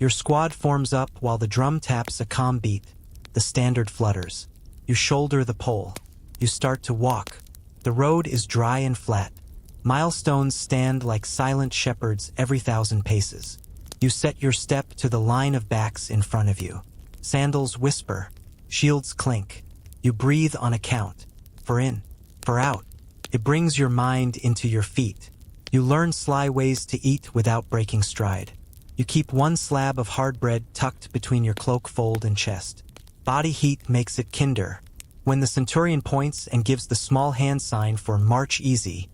Your squad forms up while the drum taps a calm beat. The standard flutters. You shoulder the pole. You start to walk. The road is dry and flat. Milestones stand like silent shepherds every 1,000 paces. You set your step to the line of backs in front of you. Sandals whisper. Shields clink. You breathe on a count. For in, for out. It brings your mind into your feet. You learn sly ways to eat without breaking stride. You keep 1 slab of hard bread tucked between your cloak fold and chest. Body heat makes it kinder. When the centurion points and gives the small hand sign for march easy,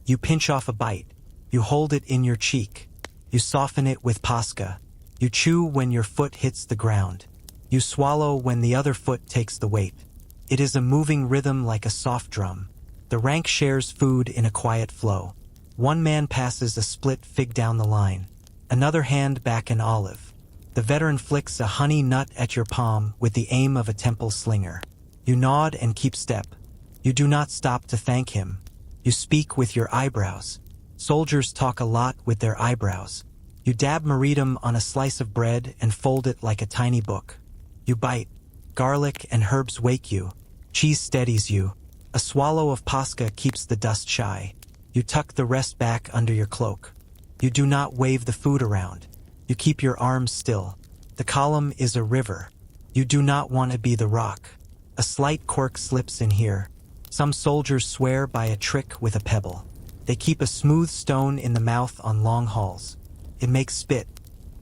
you pinch off a bite. You hold it in your cheek. You soften it with pasca. You chew when your foot hits the ground. You swallow when the other foot takes the weight. It is a moving rhythm like a soft drum. The rank shares food in a quiet flow. 1 man passes a split fig down the line. Another hand back an olive. The veteran flicks a honey nut at your palm with the aim of a temple slinger. You nod and keep step. You do not stop to thank him. You speak with your eyebrows. Soldiers talk a lot with their eyebrows. You dab meritum on a slice of bread and fold it like a tiny book. You bite. Garlic and herbs wake you. Cheese steadies you. A swallow of pasca keeps the dust shy. You tuck the rest back under your cloak. You do not wave the food around. You keep your arms still. The column is a river. You do not want to be the rock. A slight quirk slips in here. Some soldiers swear by a trick with a pebble. They keep a smooth stone in the mouth on long hauls. It makes spit.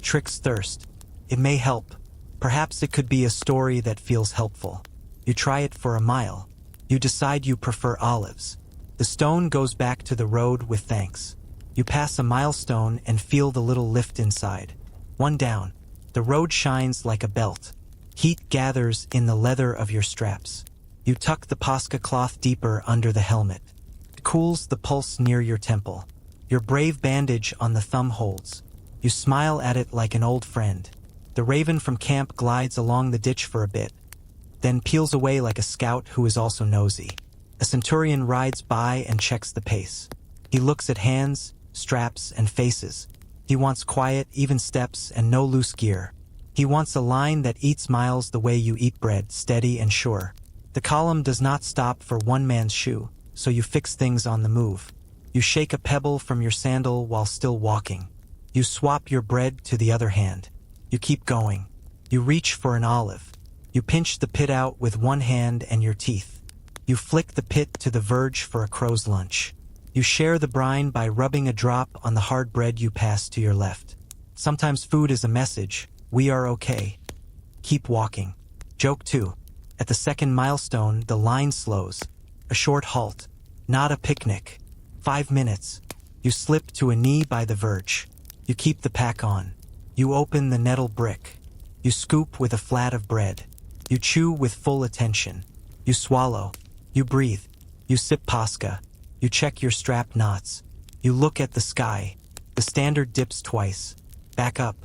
Tricks thirst. It may help. Perhaps it could be a story that feels helpful. You try it for a mile. You decide you prefer olives. The stone goes back to the road with thanks. You pass a milestone and feel the little lift inside. 1 down. The road shines like a belt. Heat gathers in the leather of your straps. You tuck the pasca cloth deeper under the helmet. It cools the pulse near your temple. Your brave bandage on the thumb holds. You smile at it like an old friend. The raven from camp glides along the ditch for a bit, then peels away like a scout who is also nosy. A centurion rides by and checks the pace. He looks at hands, straps, and faces. He wants quiet, even steps, and no loose gear. He wants a line that eats miles the way you eat bread, steady and sure. The column does not stop for 1 man's shoe, so you fix things on the move. You shake a pebble from your sandal while still walking. You swap your bread to the other hand. You keep going. You reach for an olive. You pinch the pit out with 1 hand and your teeth. You flick the pit to the verge for a crow's lunch. You share the brine by rubbing a drop on the hard bread you pass to your left. Sometimes food is a message. We are okay. Keep walking. Joke 2. At the 2nd milestone, the line slows. A short halt. Not a picnic. 5 minutes. You slip to a knee by the verge. You keep the pack on. You open the nettle brick. You scoop with a flat of bread. You chew with full attention. You swallow. You breathe. You sip pasca. You check your strap knots. You look at the sky. The standard dips twice. Back up.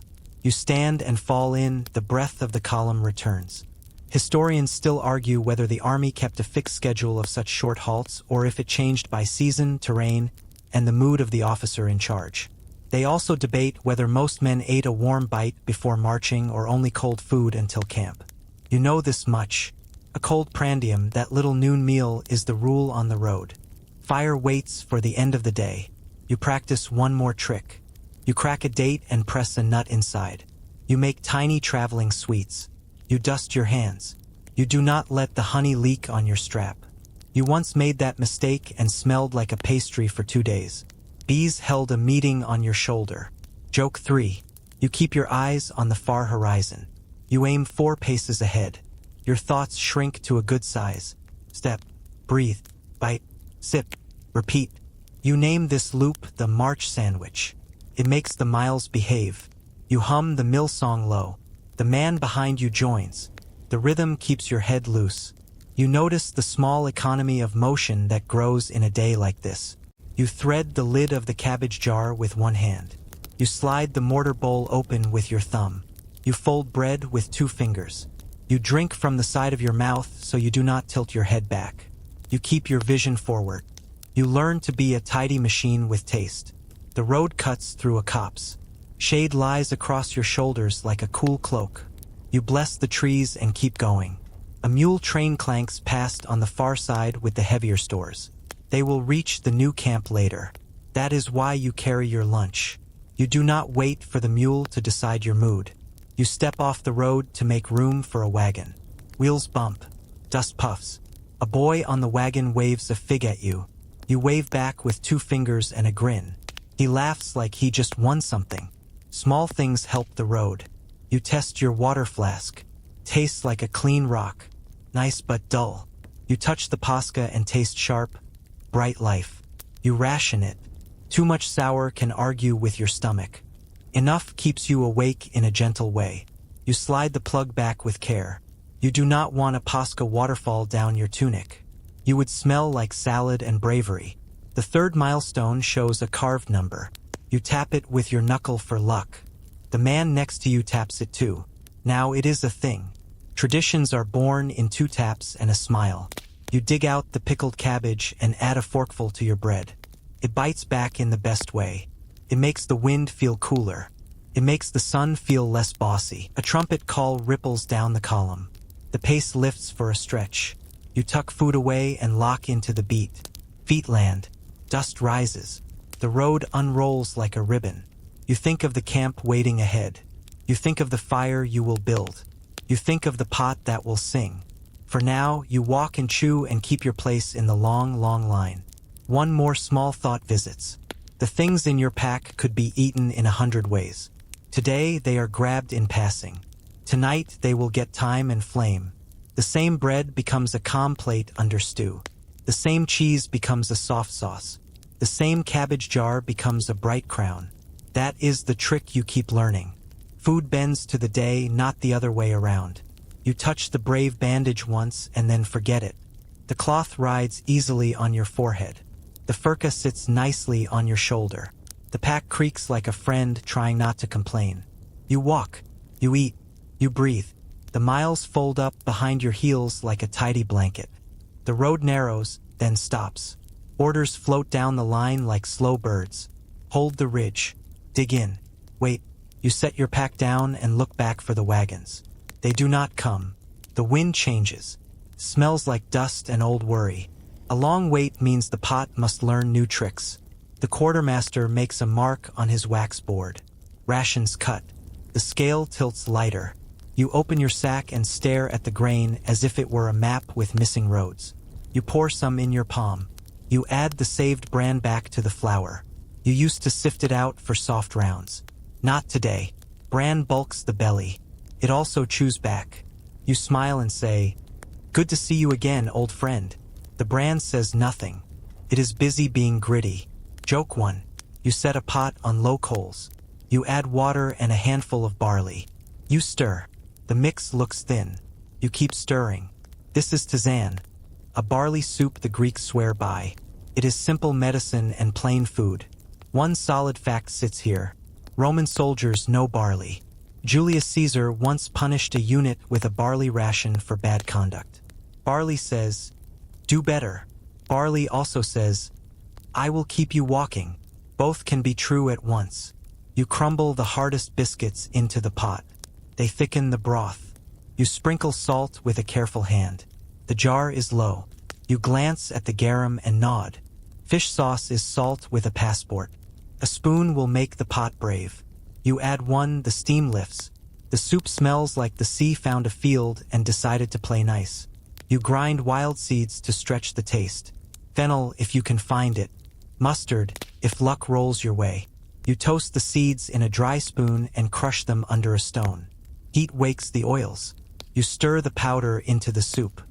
You stand and fall in, the breath of the column returns. Historians still argue whether the army kept a fixed schedule of such short halts or if it changed by season, terrain, and the mood of the officer in charge. They also debate whether most men ate a warm bite before marching or only cold food until camp. You know this much. A cold prandium, that little noon meal, is the rule on the road. Fire waits for the end of the day. You practice one more trick. You crack a date and press a nut inside. You make tiny traveling sweets. You dust your hands. You do not let the honey leak on your strap. You once made that mistake and smelled like a pastry for 2 days. Bees held a meeting on your shoulder. Joke 3. You keep your eyes on the far horizon. You aim 4 paces ahead. Your thoughts shrink to a good size. Step, breathe, bite, sip, repeat. You name this loop the March Sandwich. It makes the miles behave. You hum the mill song low. The man behind you joins. The rhythm keeps your head loose. You notice the small economy of motion that grows in a day like this. You thread the lid of the cabbage jar with one hand. You slide the mortar bowl open with your thumb. You fold bread with 2 fingers. You drink from the side of your mouth so you do not tilt your head back. You keep your vision forward. You learn to be a tidy machine with taste. The road cuts through a copse. Shade lies across your shoulders like a cool cloak. You bless the trees and keep going. A mule train clanks past on the far side with the heavier stores. They will reach the new camp later. That is why you carry your lunch. You do not wait for the mule to decide your mood. You step off the road to make room for a wagon. Wheels bump. Dust puffs. A boy on the wagon waves a fig at you. You wave back with 2 fingers and a grin. He laughs like he just won something. Small things help the road. You test your water flask. Tastes like a clean rock. Nice but dull. You touch the pasca and taste sharp, bright life. You ration it. Too much sour can argue with your stomach. Enough keeps you awake in a gentle way. You slide the plug back with care. You do not want a pasca waterfall down your tunic. You would smell like salad and bravery. The 3rd milestone shows a carved number. You tap it with your knuckle for luck. The man next to you taps it too. Now it is a thing. Traditions are born in 2 taps and a smile. You dig out the pickled cabbage and add a forkful to your bread. It bites back in the best way. It makes the wind feel cooler. It makes the sun feel less bossy. A trumpet call ripples down the column. The pace lifts for a stretch. You tuck food away and lock into the beat. Feet land. Dust rises. The road unrolls like a ribbon. You think of the camp waiting ahead. You think of the fire you will build. You think of the pot that will sing. For now, you walk and chew and keep your place in the long, long line. One more small thought visits. The things in your pack could be eaten in 100 ways. Today, they are grabbed in passing. Tonight, they will get time and flame. The same bread becomes a calm plate under stew. The same cheese becomes a soft sauce. The same cabbage jar becomes a bright crown. That is the trick you keep learning. Food bends to the day, not the other way around. You touch the brave bandage once and then forget it. The cloth rides easily on your forehead. The furka sits nicely on your shoulder. The pack creaks like a friend trying not to complain. You walk. You eat. You breathe. The miles fold up behind your heels like a tidy blanket. The road narrows, then stops. Orders float down the line like slow birds. Hold the ridge. Dig in. Wait. You set your pack down and look back for the wagons. They do not come. The wind changes. Smells like dust and old worry. A long wait means the pot must learn new tricks. The quartermaster makes a mark on his wax board. Rations cut. The scale tilts lighter. You open your sack and stare at the grain as if it were a map with missing roads. You pour some in your palm. You add the saved bran back to the flour. You used to sift it out for soft rounds. Not today. Bran bulks the belly. It also chews back. You smile and say, "Good to see you again, old friend." The bran says nothing. It is busy being gritty. Joke 1. You set a pot on low coals. You add water and a handful of barley. You stir. The mix looks thin. You keep stirring. This is tisane, a barley soup the Greeks swear by. It is simple medicine and plain food. One solid fact sits here. Roman soldiers know barley. Julius Caesar once punished a unit with a barley ration for bad conduct. Barley says, "Do better." Barley also says, "I will keep you walking." Both can be true at once. You crumble the hardest biscuits into the pot. They thicken the broth. You sprinkle salt with a careful hand. The jar is low. You glance at the garum and nod. Fish sauce is salt with a passport. A spoon will make the pot brave. You add one, the steam lifts. The soup smells like the sea found a field and decided to play nice. You grind wild seeds to stretch the taste. Fennel if you can find it. Mustard if luck rolls your way. You toast the seeds in a dry spoon and crush them under a stone. Heat wakes the oils. You stir the powder into the soup.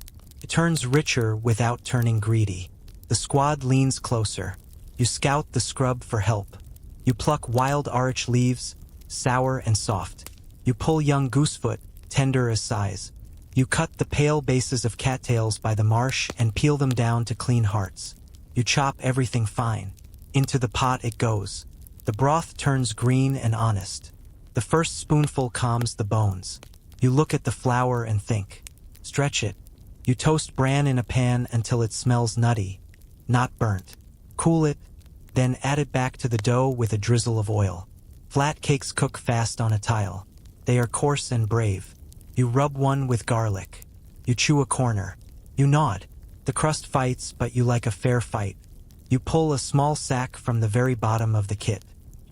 It turns richer without turning greedy. The squad leans closer. You scout the scrub for help. You pluck wild arch leaves, sour and soft. You pull young goosefoot, tender as size. You cut the pale bases of cattails by the marsh and peel them down to clean hearts. You chop everything fine. Into the pot it goes. The broth turns green and honest. The first spoonful calms the bones. You look at the flour and think. Stretch it. You toast bran in a pan until it smells nutty, not burnt. Cool it, then add it back to the dough with a drizzle of oil. Flat cakes cook fast on a tile. They are coarse and brave. You rub one with garlic. You chew a corner. You nod. The crust fights, but you like a fair fight. You pull a small sack from the very bottom of the kit.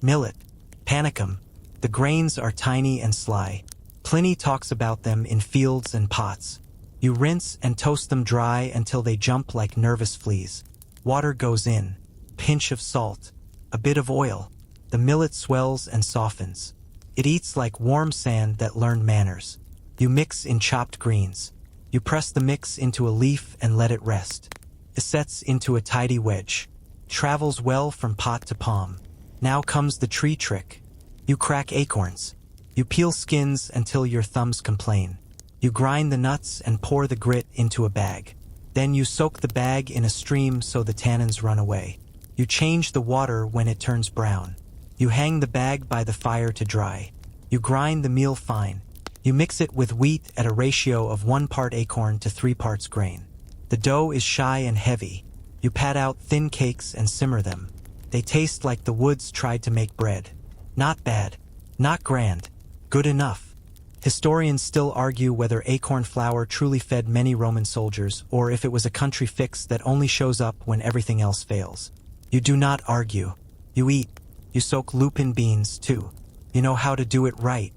Millet. Panicum. The grains are tiny and sly. Pliny talks about them in fields and pots. You rinse and toast them dry until they jump like nervous fleas. Water goes in. Pinch of salt. A bit of oil. The millet swells and softens. It eats like warm sand that learned manners. You mix in chopped greens. You press the mix into a leaf and let it rest. It sets into a tidy wedge. Travels well from pot to palm. Now comes the tree trick. You crack acorns. You peel skins until your thumbs complain. You grind the nuts and pour the grit into a bag. Then you soak the bag in a stream so the tannins run away. You change the water when it turns brown. You hang the bag by the fire to dry. You grind the meal fine. You mix it with wheat at a ratio of 1 part acorn to 3 parts grain. The dough is shy and heavy. You pat out thin cakes and simmer them. They taste like the woods tried to make bread. Not bad. Not grand. Good enough. Historians still argue whether acorn flour truly fed many Roman soldiers or if it was a country fix that only shows up when everything else fails. You do not argue. You eat. You soak lupin beans, too. You know how to do it right.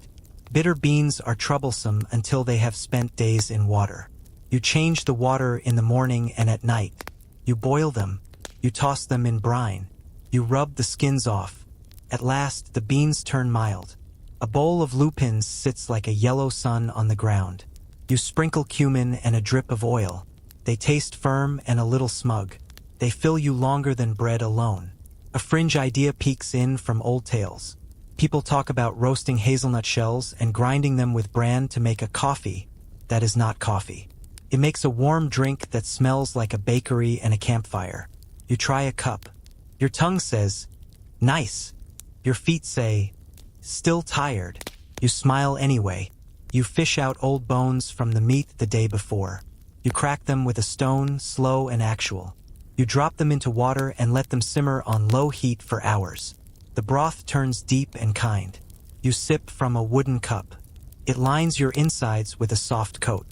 Bitter beans are troublesome until they have spent days in water. You change the water in the morning and at night. You boil them. You toss them in brine. You rub the skins off. At last, the beans turn mild. A bowl of lupins sits like a yellow sun on the ground. You sprinkle cumin and a drip of oil. They taste firm and a little smug. They fill you longer than bread alone. A fringe idea peeks in from old tales. People talk about roasting hazelnut shells and grinding them with bran to make a coffee. That is not coffee. It makes a warm drink that smells like a bakery and a campfire. You try a cup. Your tongue says, "Nice." Your feet say, "Still tired." You smile anyway. You fish out old bones from the meat the day before. You crack them with a stone, slow and actual. You drop them into water and let them simmer on low heat for hours. The broth turns deep and kind. You sip from a wooden cup. It lines your insides with a soft coat.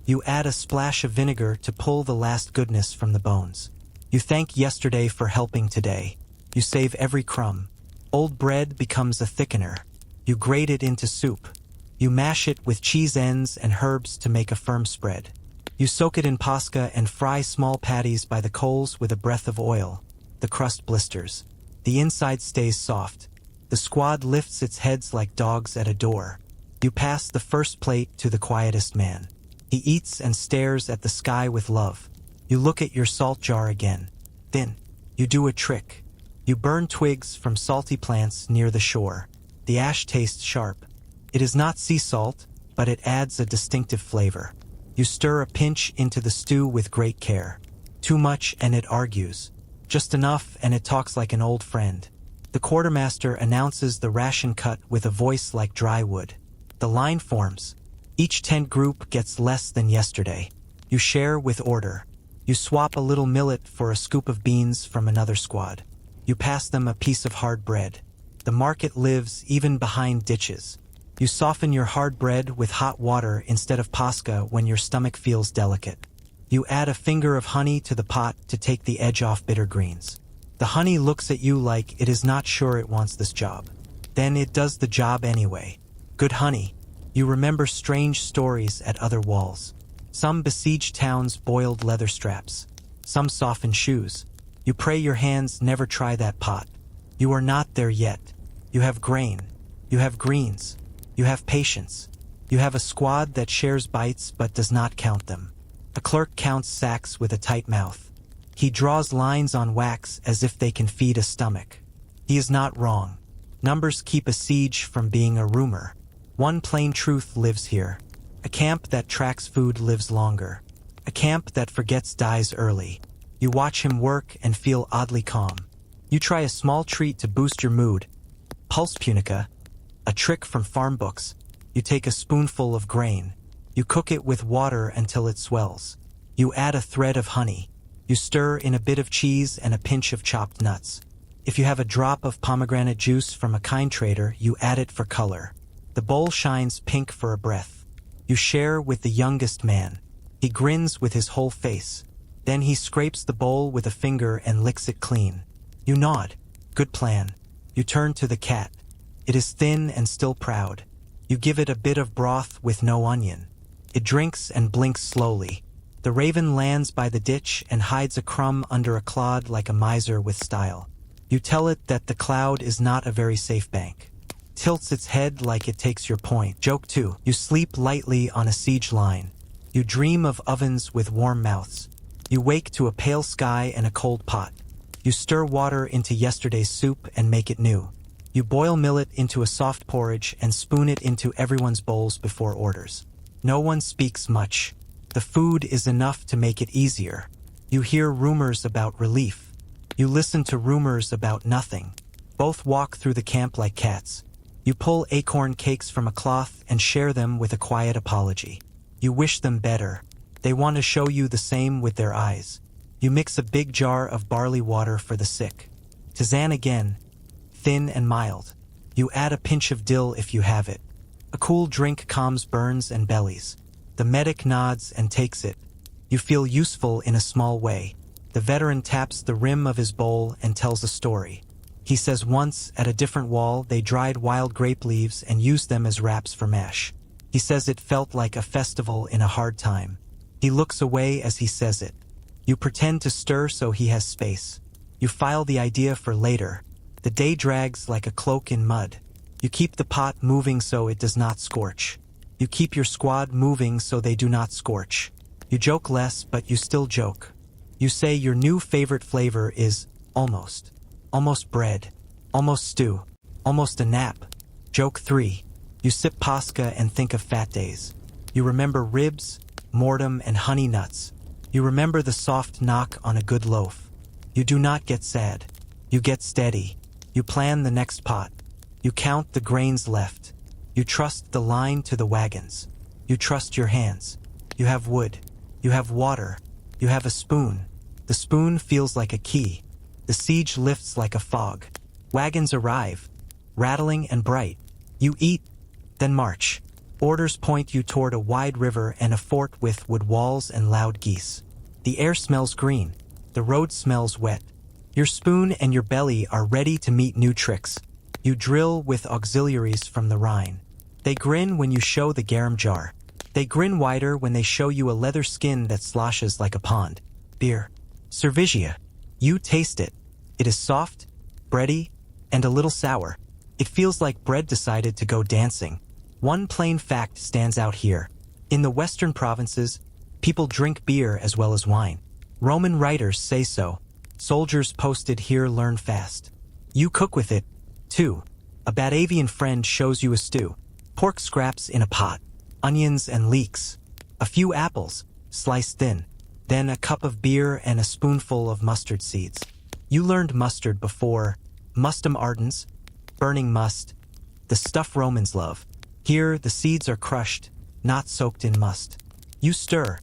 You add a splash of vinegar to pull the last goodness from the bones. You thank yesterday for helping today. You save every crumb. Old bread becomes a thickener. You grate it into soup. You mash it with cheese ends and herbs to make a firm spread. You soak it in pasca and fry small patties by the coals with a breath of oil. The crust blisters. The inside stays soft. The squad lifts its heads like dogs at a door. You pass the first plate to the quietest man. He eats and stares at the sky with love. You look at your salt jar again. Then, you do a trick. You burn twigs from salty plants near the shore. The ash tastes sharp. It is not sea salt, but it adds a distinctive flavor. You stir a pinch into the stew with great care. Too much and it argues. Just enough and it talks like an old friend. The quartermaster announces the ration cut with a voice like dry wood. The line forms. Each tent group gets less than yesterday. You share with order. You swap a little millet for a scoop of beans from another squad. You pass them a piece of hard bread. The market lives even behind ditches. You soften your hard bread with hot water instead of pasca when your stomach feels delicate. You add a finger of honey to the pot to take the edge off bitter greens. The honey looks at you like it is not sure it wants this job. Then it does the job anyway. Good honey. You remember strange stories at other walls. Some besieged towns boiled leather straps. Some softened shoes. You pray your hands never try that pot. You are not there yet. You have grain. You have greens. You have patience. You have a squad that shares bites but does not count them. A clerk counts sacks with a tight mouth. He draws lines on wax as if they can feed a stomach. He is not wrong. Numbers keep a siege from being a rumor. One plain truth lives here. A camp that tracks food lives longer. A camp that forgets dies early. You watch him work and feel oddly calm. You try a small treat to boost your mood. Pulse punica, a trick from farm books. You take a spoonful of grain. You cook it with water until it swells. You add a thread of honey. You stir in a bit of cheese and a pinch of chopped nuts. If you have a drop of pomegranate juice from a kind trader, you add it for color. The bowl shines pink for a breath. You share with the youngest man. He grins with his whole face. Then he scrapes the bowl with a finger and licks it clean. You nod. Good plan. You turn to the cat. It is thin and still proud. You give it a bit of broth with no onion. It drinks and blinks slowly. The raven lands by the ditch and hides a crumb under a clod like a miser with style. You tell it that the cloud is not a very safe bank. Tilts its head like it takes your point. Joke 2. You sleep lightly on a siege line. You dream of ovens with warm mouths. You wake to a pale sky and a cold pot. You stir water into yesterday's soup and make it new. You boil millet into a soft porridge and spoon it into everyone's bowls before orders. No one speaks much. The food is enough to make it easier. You hear rumors about relief. You listen to rumors about nothing. Both walk through the camp like cats. You pull acorn cakes from a cloth and share them with a quiet apology. You wish them better. They want to show you the same with their eyes. You mix a big jar of barley water for the sick. Tisane again, thin and mild. You add a pinch of dill if you have it. A cool drink calms burns and bellies. The medic nods and takes it. You feel useful in a small way. The veteran taps the rim of his bowl and tells a story. He says once, at a different wall, they dried wild grape leaves and used them as wraps for mash. He says it felt like a festival in a hard time. He looks away as he says it. You pretend to stir so he has space. You file the idea for later. The day drags like a cloak in mud. You keep the pot moving so it does not scorch. You keep your squad moving so they do not scorch. You joke less, but you still joke. You say your new favorite flavor is almost. Almost bread. Almost stew. Almost a nap. Joke 3. You sip pasca and think of fat days. You remember ribs, mortem, and honey nuts. You remember the soft knock on a good loaf. You do not get sad. You get steady. You plan the next pot. You count the grains left. You trust the line to the wagons. You trust your hands. You have wood. You have water. You have a spoon. The spoon feels like a key. The siege lifts like a fog. Wagons arrive, rattling and bright. You eat, then march. Orders point you toward a wide river and a fort with wood walls and loud geese. The air smells green. The road smells wet. Your spoon and your belly are ready to meet new tricks. You drill with auxiliaries from the Rhine. They grin when you show the garum jar. They grin wider when they show you a leather skin that sloshes like a pond. Beer. Cervigia. You taste it. It is soft, bready, and a little sour. It feels like bread decided to go dancing. One plain fact stands out here. In the western provinces, people drink beer as well as wine. Roman writers say so. Soldiers posted here learn fast. You cook with it, too. A Batavian friend shows you a stew. Pork scraps in a pot. onions and leeks, a few apples, sliced thin, then a cup of beer and a spoonful of mustard seeds. You learned mustard before, mustum ardens, burning must, the stuff Romans love. Here, the seeds are crushed, not soaked in must. You stir.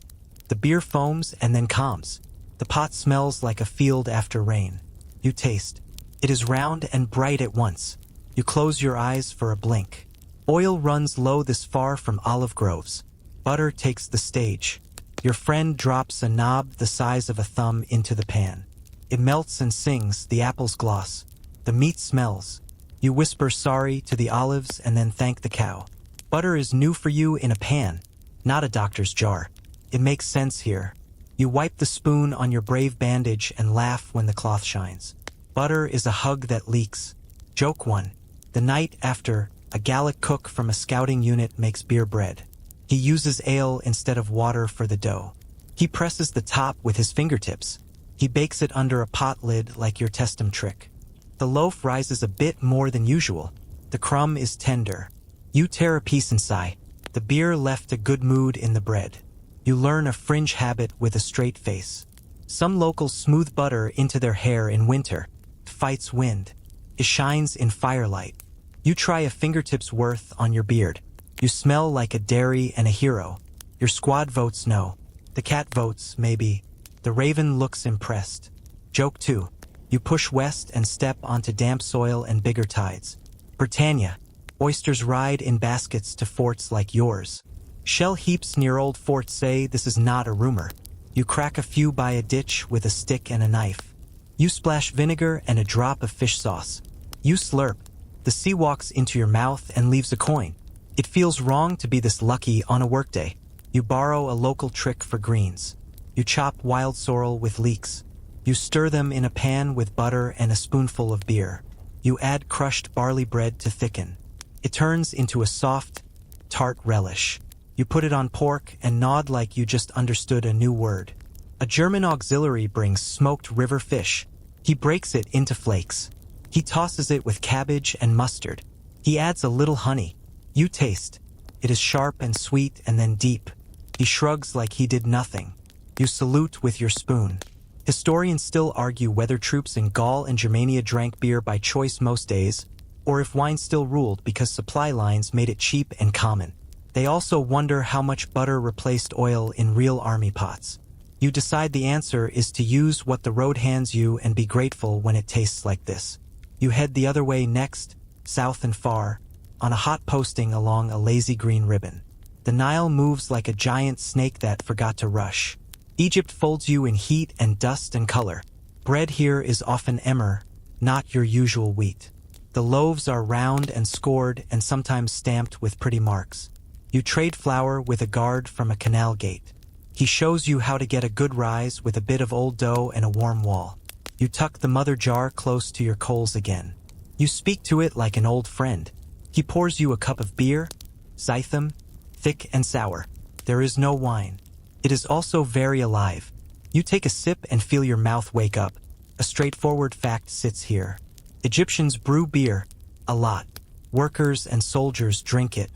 The beer foams and then calms. The pot smells like a field after rain. You taste. It is round and bright at once. You close your eyes for a blink. Oil runs low this far from olive groves. Butter takes the stage. Your friend drops a knob the size of a thumb into the pan. It melts and sings, the apple's gloss. The meat smells. You whisper sorry to the olives and then thank the cow. Butter is new for you in a pan, not a doctor's jar. It makes sense here. You wipe the spoon on your brave bandage and laugh when the cloth shines. Butter is a hug that leaks. Joke 1. The night after, a Gallic cook from a scouting unit makes beer bread. He uses ale instead of water for the dough. He presses the top with his fingertips. He bakes it under a pot lid like your testum trick. The loaf rises a bit more than usual. The crumb is tender. You tear a piece and sigh. The beer left a good mood in the bread. You learn a fringe habit with a straight face. Some locals smooth butter into their hair in winter. It fights wind. It shines in firelight. You try a fingertip's worth on your beard. You smell like a dairy and a hero. Your squad votes no. The cat votes maybe. The raven looks impressed. Joke 2. You push west and step onto damp soil and bigger tides. Britannia. Oysters ride in baskets to forts like yours. Shell heaps near old forts say this is not a rumor. You crack a few by a ditch with a stick and a knife. You splash vinegar and a drop of fish sauce. You slurp. The sea walks into your mouth and leaves a coin. It feels wrong to be this lucky on a workday. You borrow a local trick for greens. You chop wild sorrel with leeks. You stir them in a pan with butter and a spoonful of beer. You add crushed barley bread to thicken. It turns into a soft, tart relish. You put it on pork and nod like you just understood a new word. A German auxiliary brings smoked river fish. He breaks it into flakes. He tosses it with cabbage and mustard. He adds a little honey. You taste. It is sharp and sweet and then deep. He shrugs like he did nothing. You salute with your spoon. Historians still argue whether troops in Gaul and Germania drank beer by choice most days, or if wine still ruled because supply lines made it cheap and common. They also wonder how much butter replaced oil in real army pots. You decide the answer is to use what the road hands you and be grateful when it tastes like this. You head the other way next, south and far, on a hot posting along a lazy green ribbon. The Nile moves like a giant snake that forgot to rush. Egypt folds you in heat and dust and color. Bread here is often emmer, not your usual wheat. The loaves are round and scored and sometimes stamped with pretty marks. You trade flour with a guard from a canal gate. He shows you how to get a good rise with a bit of old dough and a warm wall. You tuck the mother jar close to your coals again. You speak to it like an old friend. He pours you a cup of beer, Zytham, thick and sour. There is no wine. It is also very alive. You take a sip and feel your mouth wake up. A straightforward fact sits here. Egyptians brew beer, a lot. Workers and soldiers drink it.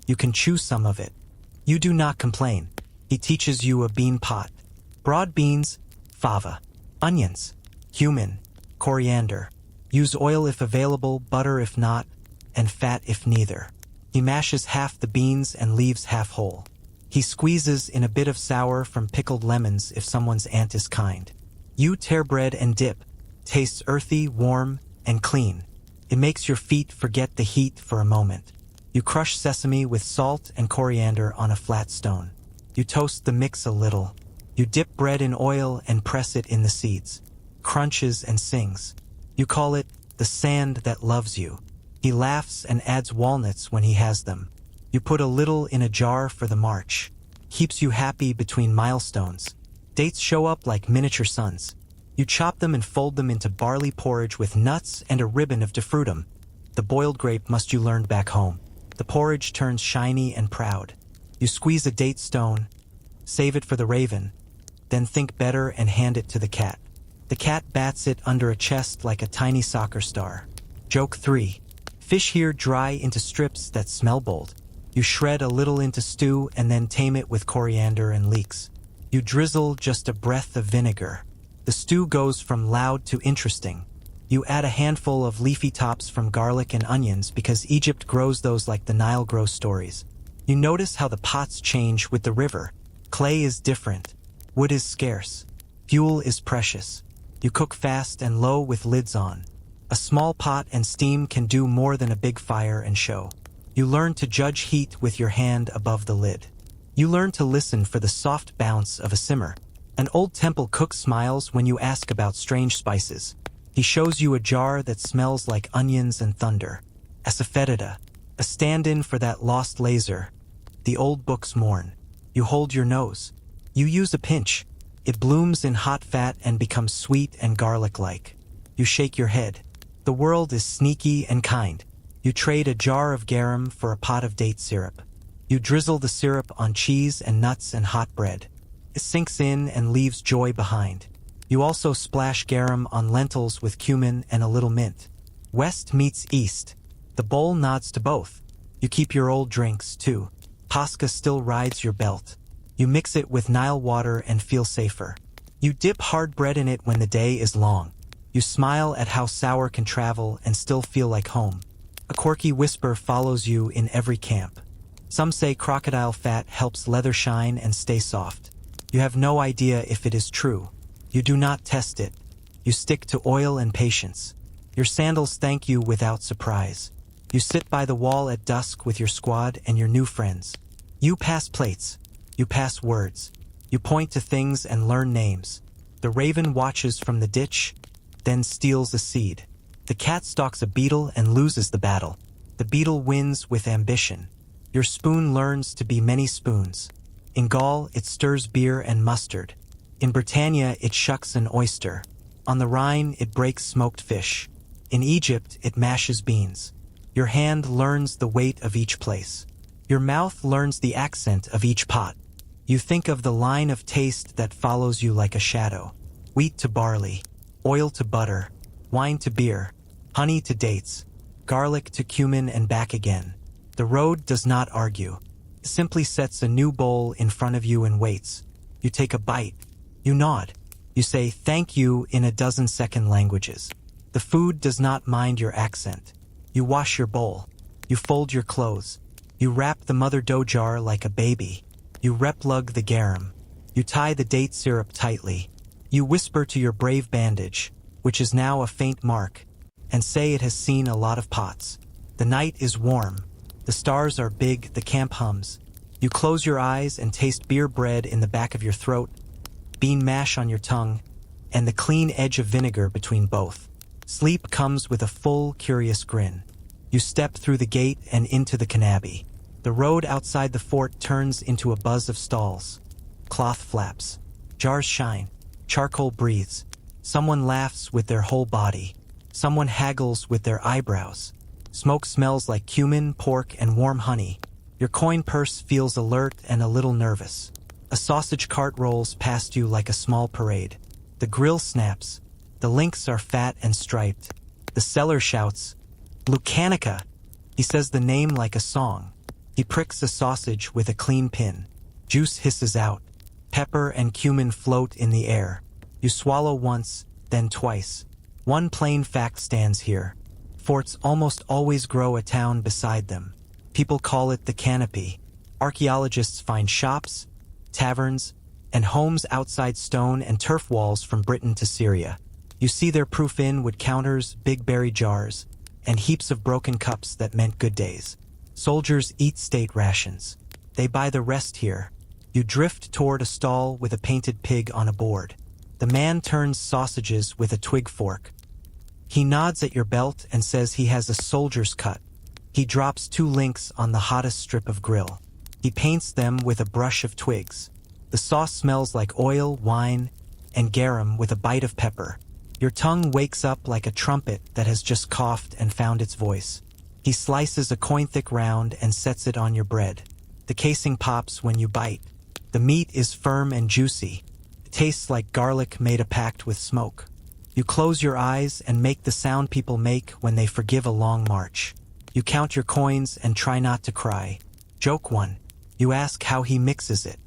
You can chew some of it. You do not complain. He teaches you a bean pot. Broad beans, fava. Onions, cumin, coriander. Use oil if available, butter if not, and fat if neither. He mashes half the beans and leaves half whole. He squeezes in a bit of sour from pickled lemons if someone's aunt is kind. You tear bread and dip. Tastes earthy, warm, and clean. It makes your feet forget the heat for a moment. You crush sesame with salt and coriander on a flat stone. You toast the mix a little. You dip bread in oil and press it in the seeds. Crunches and sings. You call it the sand that loves you. He laughs and adds walnuts when he has them. You put a little in a jar for the march. Keeps you happy between milestones. Dates show up like miniature suns. You chop them and fold them into barley porridge with nuts and a ribbon of defrutum. The boiled grape must you learned back home. The porridge turns shiny and proud. You squeeze a date stone, save it for the raven, then think better and hand it to the cat. The cat bats it under a chest like a tiny soccer star. Joke 3. Fish here dry into strips that smell bold. You shred a little into stew and then tame it with coriander and leeks. You drizzle just a breath of vinegar. The stew goes from loud to interesting. You add a handful of leafy tops from garlic and onions because Egypt grows those like the Nile grows stories. You notice how the pots change with the river. Clay is different. Wood is scarce. Fuel is precious. You cook fast and low with lids on. A small pot and steam can do more than a big fire and show. You learn to judge heat with your hand above the lid. You learn to listen for the soft bounce of a simmer. An old temple cook smiles when you ask about strange spices. He shows you a jar that smells like onions and thunder. Asafoetida, a stand-in for that lost laser. The old books mourn. You hold your nose. You use a pinch. It blooms in hot fat and becomes sweet and garlic-like. You shake your head. The world is sneaky and kind. You trade a jar of garum for a pot of date syrup. You drizzle the syrup on cheese and nuts and hot bread. It sinks in and leaves joy behind. You also splash garum on lentils with cumin and a little mint. West meets east. The bowl nods to both. You keep your old drinks, too. Pasca still rides your belt. You mix it with Nile water and feel safer. You dip hard bread in it when the day is long. You smile at how sour can travel and still feel like home. A quirky whisper follows you in every camp. Some say crocodile fat helps leather shine and stay soft. You have no idea if it is true. You do not test it. You stick to oil and patience. Your sandals thank you without surprise. You sit by the wall at dusk with your squad and your new friends. You pass plates. You pass words. You point to things and learn names. The raven watches from the ditch, then steals a seed. The cat stalks a beetle and loses the battle. The beetle wins with ambition. Your spoon learns to be many spoons. In Gaul, it stirs beer and mustard. In Britannia, it shucks an oyster. On the Rhine, it breaks smoked fish. In Egypt, it mashes beans. Your hand learns the weight of each place. Your mouth learns the accent of each pot. You think of the line of taste that follows you like a shadow. Wheat to barley, oil to butter, wine to beer, honey to dates, garlic to cumin and back again. The road does not argue. It simply sets a new bowl in front of you and waits. You take a bite. You nod. You say thank you in a dozen second languages. The food does not mind your accent. You wash your bowl. You fold your clothes. You wrap the mother dough jar like a baby. You replug the garum. You tie the date syrup tightly. You whisper to your brave bandage, which is now a faint mark, and say it has seen a lot of pots. The night is warm. The stars are big, the camp hums. You close your eyes and taste beer bread in the back of your throat, bean mash on your tongue, and the clean edge of vinegar between both. Sleep comes with a full, curious grin. You step through the gate and into the canabi. The road outside the fort turns into a buzz of stalls. Cloth flaps. Jars shine. Charcoal breathes. Someone laughs with their whole body. Someone haggles with their eyebrows. Smoke smells like cumin, pork, and warm honey. Your coin purse feels alert and a little nervous. A sausage cart rolls past you like a small parade. The grill snaps. The links are fat and striped. The seller shouts, "Lucanica!" He says the name like a song. He pricks a sausage with a clean pin. Juice hisses out. Pepper and cumin float in the air. You swallow once, then twice. One plain fact stands here. Forts almost always grow a town beside them. People call it the canopy. Archaeologists find shops, taverns, and homes outside stone and turf walls from Britain to Syria. You see their proof in wood counters, big buried jars, and heaps of broken cups that meant good days. Soldiers eat state rations. They buy the rest here. You drift toward a stall with a painted pig on a board. The man turns sausages with a twig fork. He nods at your belt and says he has a soldier's cut. He drops 2 links on the hottest strip of grill. He paints them with a brush of twigs. The sauce smells like oil, wine, and garum with a bite of pepper. Your tongue wakes up like a trumpet that has just coughed and found its voice. He slices a coin-thick round and sets it on your bread. The casing pops when you bite. The meat is firm and juicy. It tastes like garlic made a pact with smoke. You close your eyes and make the sound people make when they forgive a long march. You count your coins and try not to cry. Joke 1. You ask how he mixes it.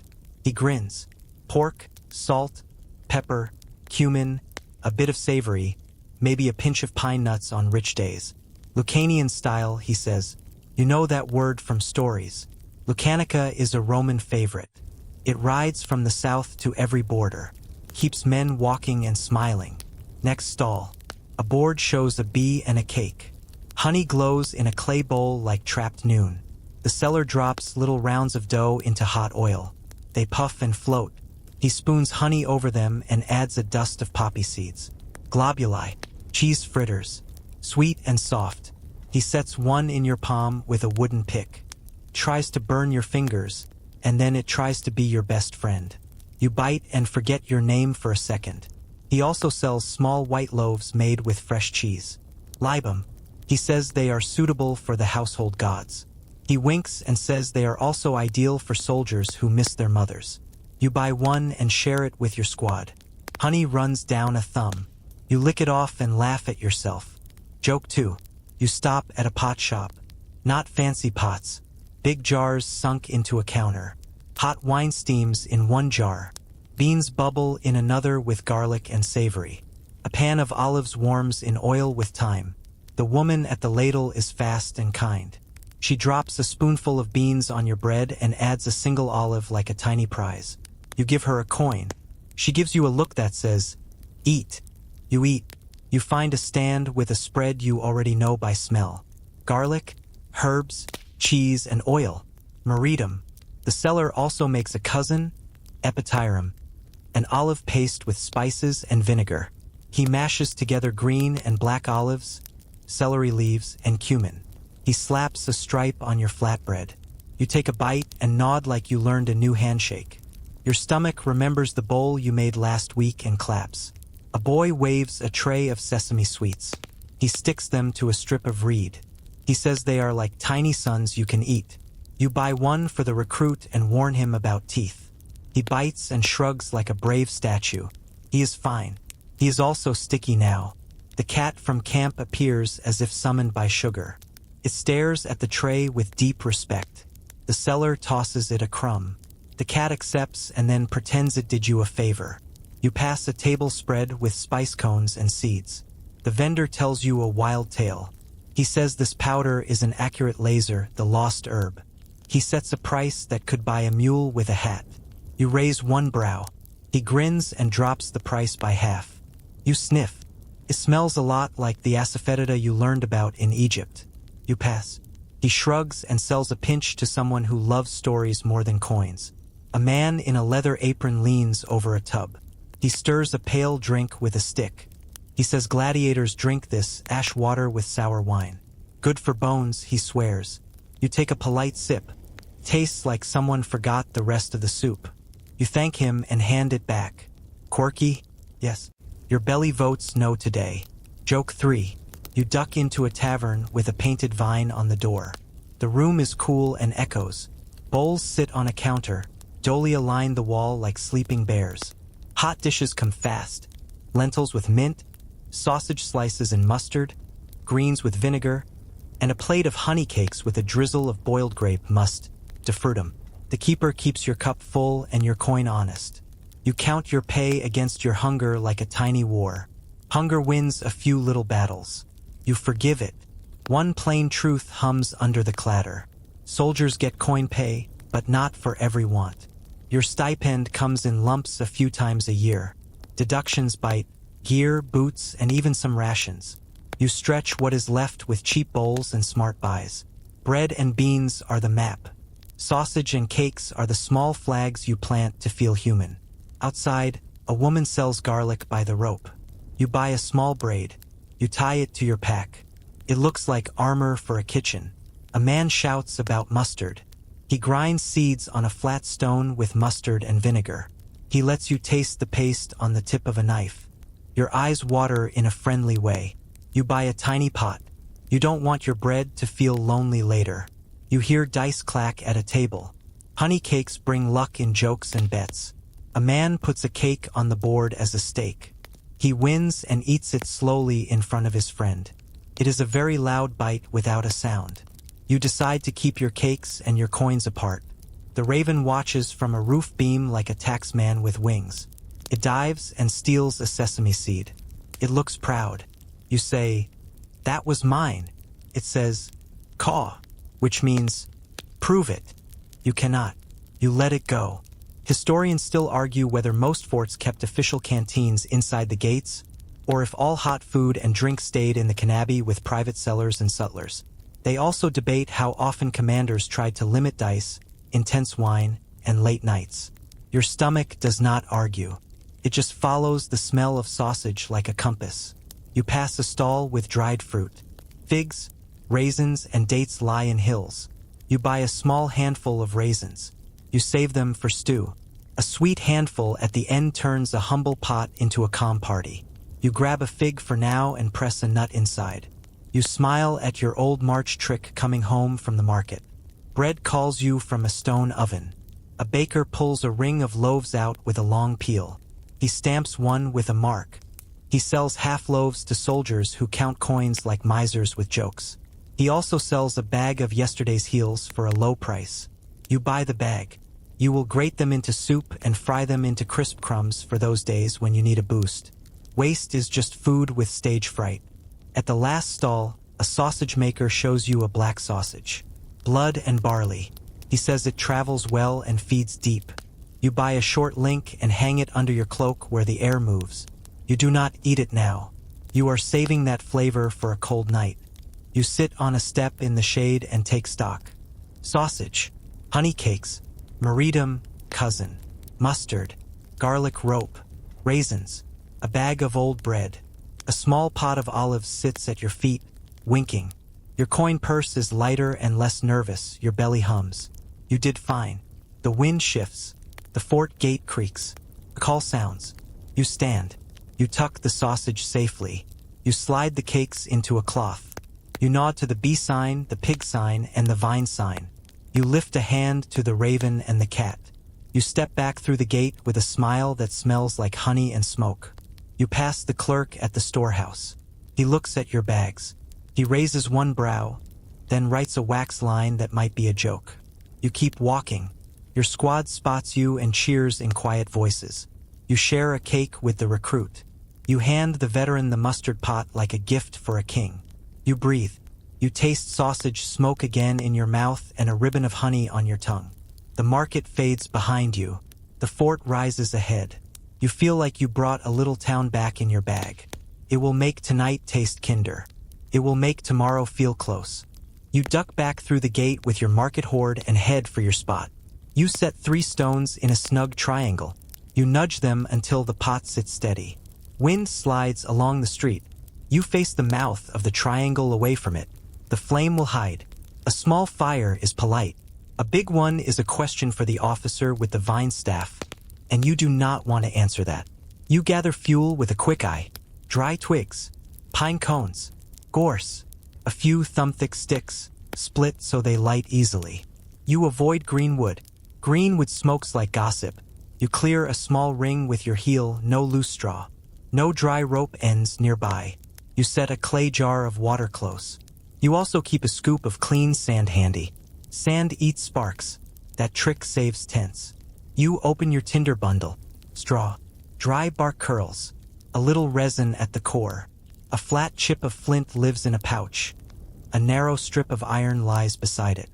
He grins. Pork, salt, pepper, cumin, a bit of savory, maybe a pinch of pine nuts on rich days. Lucanian style, he says. You know that word from stories. Lucanica is a Roman favorite. It rides from the south to every border. Keeps men walking and smiling. Next stall. A board shows a bee and a cake. Honey glows in a clay bowl like trapped noon. The seller drops little rounds of dough into hot oil. They puff and float. He spoons honey over them and adds a dust of poppy seeds. Globuli, cheese fritters, sweet and soft. He sets one in your palm with a wooden pick. Tries to burn your fingers, and then it tries to be your best friend. You bite and forget your name for a second. He also sells small white loaves made with fresh cheese. Libum. He says they are suitable for the household gods. He winks and says they are also ideal for soldiers who miss their mothers. You buy one and share it with your squad. Honey runs down a thumb. You lick it off and laugh at yourself. Joke 2. You stop at a pot shop. Not fancy pots. Big jars sunk into a counter. Hot wine steams in one jar. Beans bubble in another with garlic and savory. A pan of olives warms in oil with thyme. The woman at the ladle is fast and kind. She drops a spoonful of beans on your bread and adds a single olive like a tiny prize. You give her a coin. She gives you a look that says, eat. You eat. You find a stand with a spread you already know by smell. Garlic, herbs, cheese, and oil. Meridum. The seller also makes a cousin, epitirum, an olive paste with spices and vinegar. He mashes together green and black olives, celery leaves, and cumin. He slaps a stripe on your flatbread. You take a bite and nod like you learned a new handshake. Your stomach remembers the bowl you made last week and claps. A boy waves a tray of sesame sweets. He sticks them to a strip of reed. He says they are like tiny suns you can eat. You buy one for the recruit and warn him about teeth. He bites and shrugs like a brave statue. He is fine. He is also sticky now. The cat from camp appears as if summoned by sugar. It stares at the tray with deep respect. The seller tosses it a crumb. The cat accepts and then pretends it did you a favor. You pass a table spread with spice cones and seeds. The vendor tells you a wild tale. He says this powder is an accurate laser, the lost herb. He sets a price that could buy a mule with a hat. You raise one brow. He grins and drops the price by half. You sniff. It smells a lot like the asafoetida you learned about in Egypt. You pass. He shrugs and sells a pinch to someone who loves stories more than coins. A man in a leather apron leans over a tub. He stirs a pale drink with a stick. He says gladiators drink this ash water with sour wine. Good for bones, he swears. You take a polite sip. Tastes like someone forgot the rest of the soup. You thank him and hand it back. Quirky? Yes. Your belly votes no today. Joke 3. You duck into a tavern with a painted vine on the door. The room is cool and echoes. Bowls sit on a counter. Dolia line the wall like sleeping bears. Hot dishes come fast. Lentils with mint, sausage slices and mustard, greens with vinegar, and a plate of honey cakes with a drizzle of boiled grape must defrutum. The keeper keeps your cup full and your coin honest. You count your pay against your hunger like a tiny war. Hunger wins a few little battles. You forgive it. One plain truth hums under the clatter. Soldiers get coin pay, but not for every want. Your stipend comes in lumps a few times a year. Deductions bite, gear, boots, and even some rations. You stretch what is left with cheap bowls and smart buys. Bread and beans are the map. Sausage and cakes are the small flags you plant to feel human. Outside, a woman sells garlic by the rope. You buy a small braid. You tie it to your pack. It looks like armor for a kitchen. A man shouts about mustard. He grinds seeds on a flat stone with mustard and vinegar. He lets you taste the paste on the tip of a knife. Your eyes water in a friendly way. You buy a tiny pot. You don't want your bread to feel lonely later. You hear dice clack at a table. Honey cakes bring luck in jokes and bets. A man puts a cake on the board as a stake. He wins and eats it slowly in front of his friend. It is a very loud bite without a sound. You decide to keep your cakes and your coins apart. The raven watches from a roof beam like a taxman with wings. It dives and steals a sesame seed. It looks proud. You say, "That was mine." It says, "Caw," which means, "Prove it." You cannot. You let it go. Historians still argue whether most forts kept official canteens inside the gates, or if all hot food and drink stayed in the canabi with private cellars and sutlers. They also debate how often commanders tried to limit dice, intense wine, and late nights. Your stomach does not argue. It just follows the smell of sausage like a compass. You pass a stall with dried fruit. Figs, raisins, and dates lie in hills. You buy a small handful of raisins. You save them for stew. A sweet handful at the end turns a humble pot into a calm party. You grab a fig for now and press a nut inside. You smile at your old March trick coming home from the market. Bread calls you from a stone oven. A baker pulls a ring of loaves out with a long peel. He stamps one with a mark. He sells half loaves to soldiers who count coins like misers with jokes. He also sells a bag of yesterday's heels for a low price. You buy the bag. You will grate them into soup and fry them into crisp crumbs for those days when you need a boost. Waste is just food with stage fright. At the last stall, a sausage maker shows you a black sausage. Blood and barley. He says it travels well and feeds deep. You buy a short link and hang it under your cloak where the air moves. You do not eat it now. You are saving that flavor for a cold night. You sit on a step in the shade and take stock. Sausage, honey cakes, martyrdom, cousin, mustard, garlic rope, raisins, a bag of old bread. A small pot of olives sits at your feet, winking. Your coin purse is lighter and less nervous, your belly hums. You did fine. The wind shifts. The fort gate creaks. A call sounds. You stand. You tuck the sausage safely. You slide the cakes into a cloth. You nod to the bee sign, the pig sign, and the vine sign. You lift a hand to the raven and the cat. You step back through the gate with a smile that smells like honey and smoke. You pass the clerk at the storehouse. He looks at your bags. He raises one brow, then writes a wax line that might be a joke. You keep walking. Your squad spots you and cheers in quiet voices. You share a cake with the recruit. You hand the veteran the mustard pot like a gift for a king. You breathe. You taste sausage smoke again in your mouth and a ribbon of honey on your tongue. The market fades behind you. The fort rises ahead. You feel like you brought a little town back in your bag. It will make tonight taste kinder. It will make tomorrow feel close. You duck back through the gate with your market hoard and head for your spot. You set 3 stones in a snug triangle. You nudge them until the pot sits steady. Wind slides along the street. You face the mouth of the triangle away from it. The flame will hide. A small fire is polite. A big one is a question for the officer with the vine staff, and you do not want to answer that. You gather fuel with a quick eye. Dry twigs, pine cones, gorse, a few thumb-thick sticks, split so they light easily. You avoid green wood. Green wood smokes like gossip. You clear a small ring with your heel, no loose straw. No dry rope ends nearby. You set a clay jar of water close. You also keep a scoop of clean sand handy. Sand eats sparks. That trick saves tents. You open your tinder bundle. Straw. Dry bark curls. A little resin at the core. A flat chip of flint lives in a pouch. A narrow strip of iron lies beside it.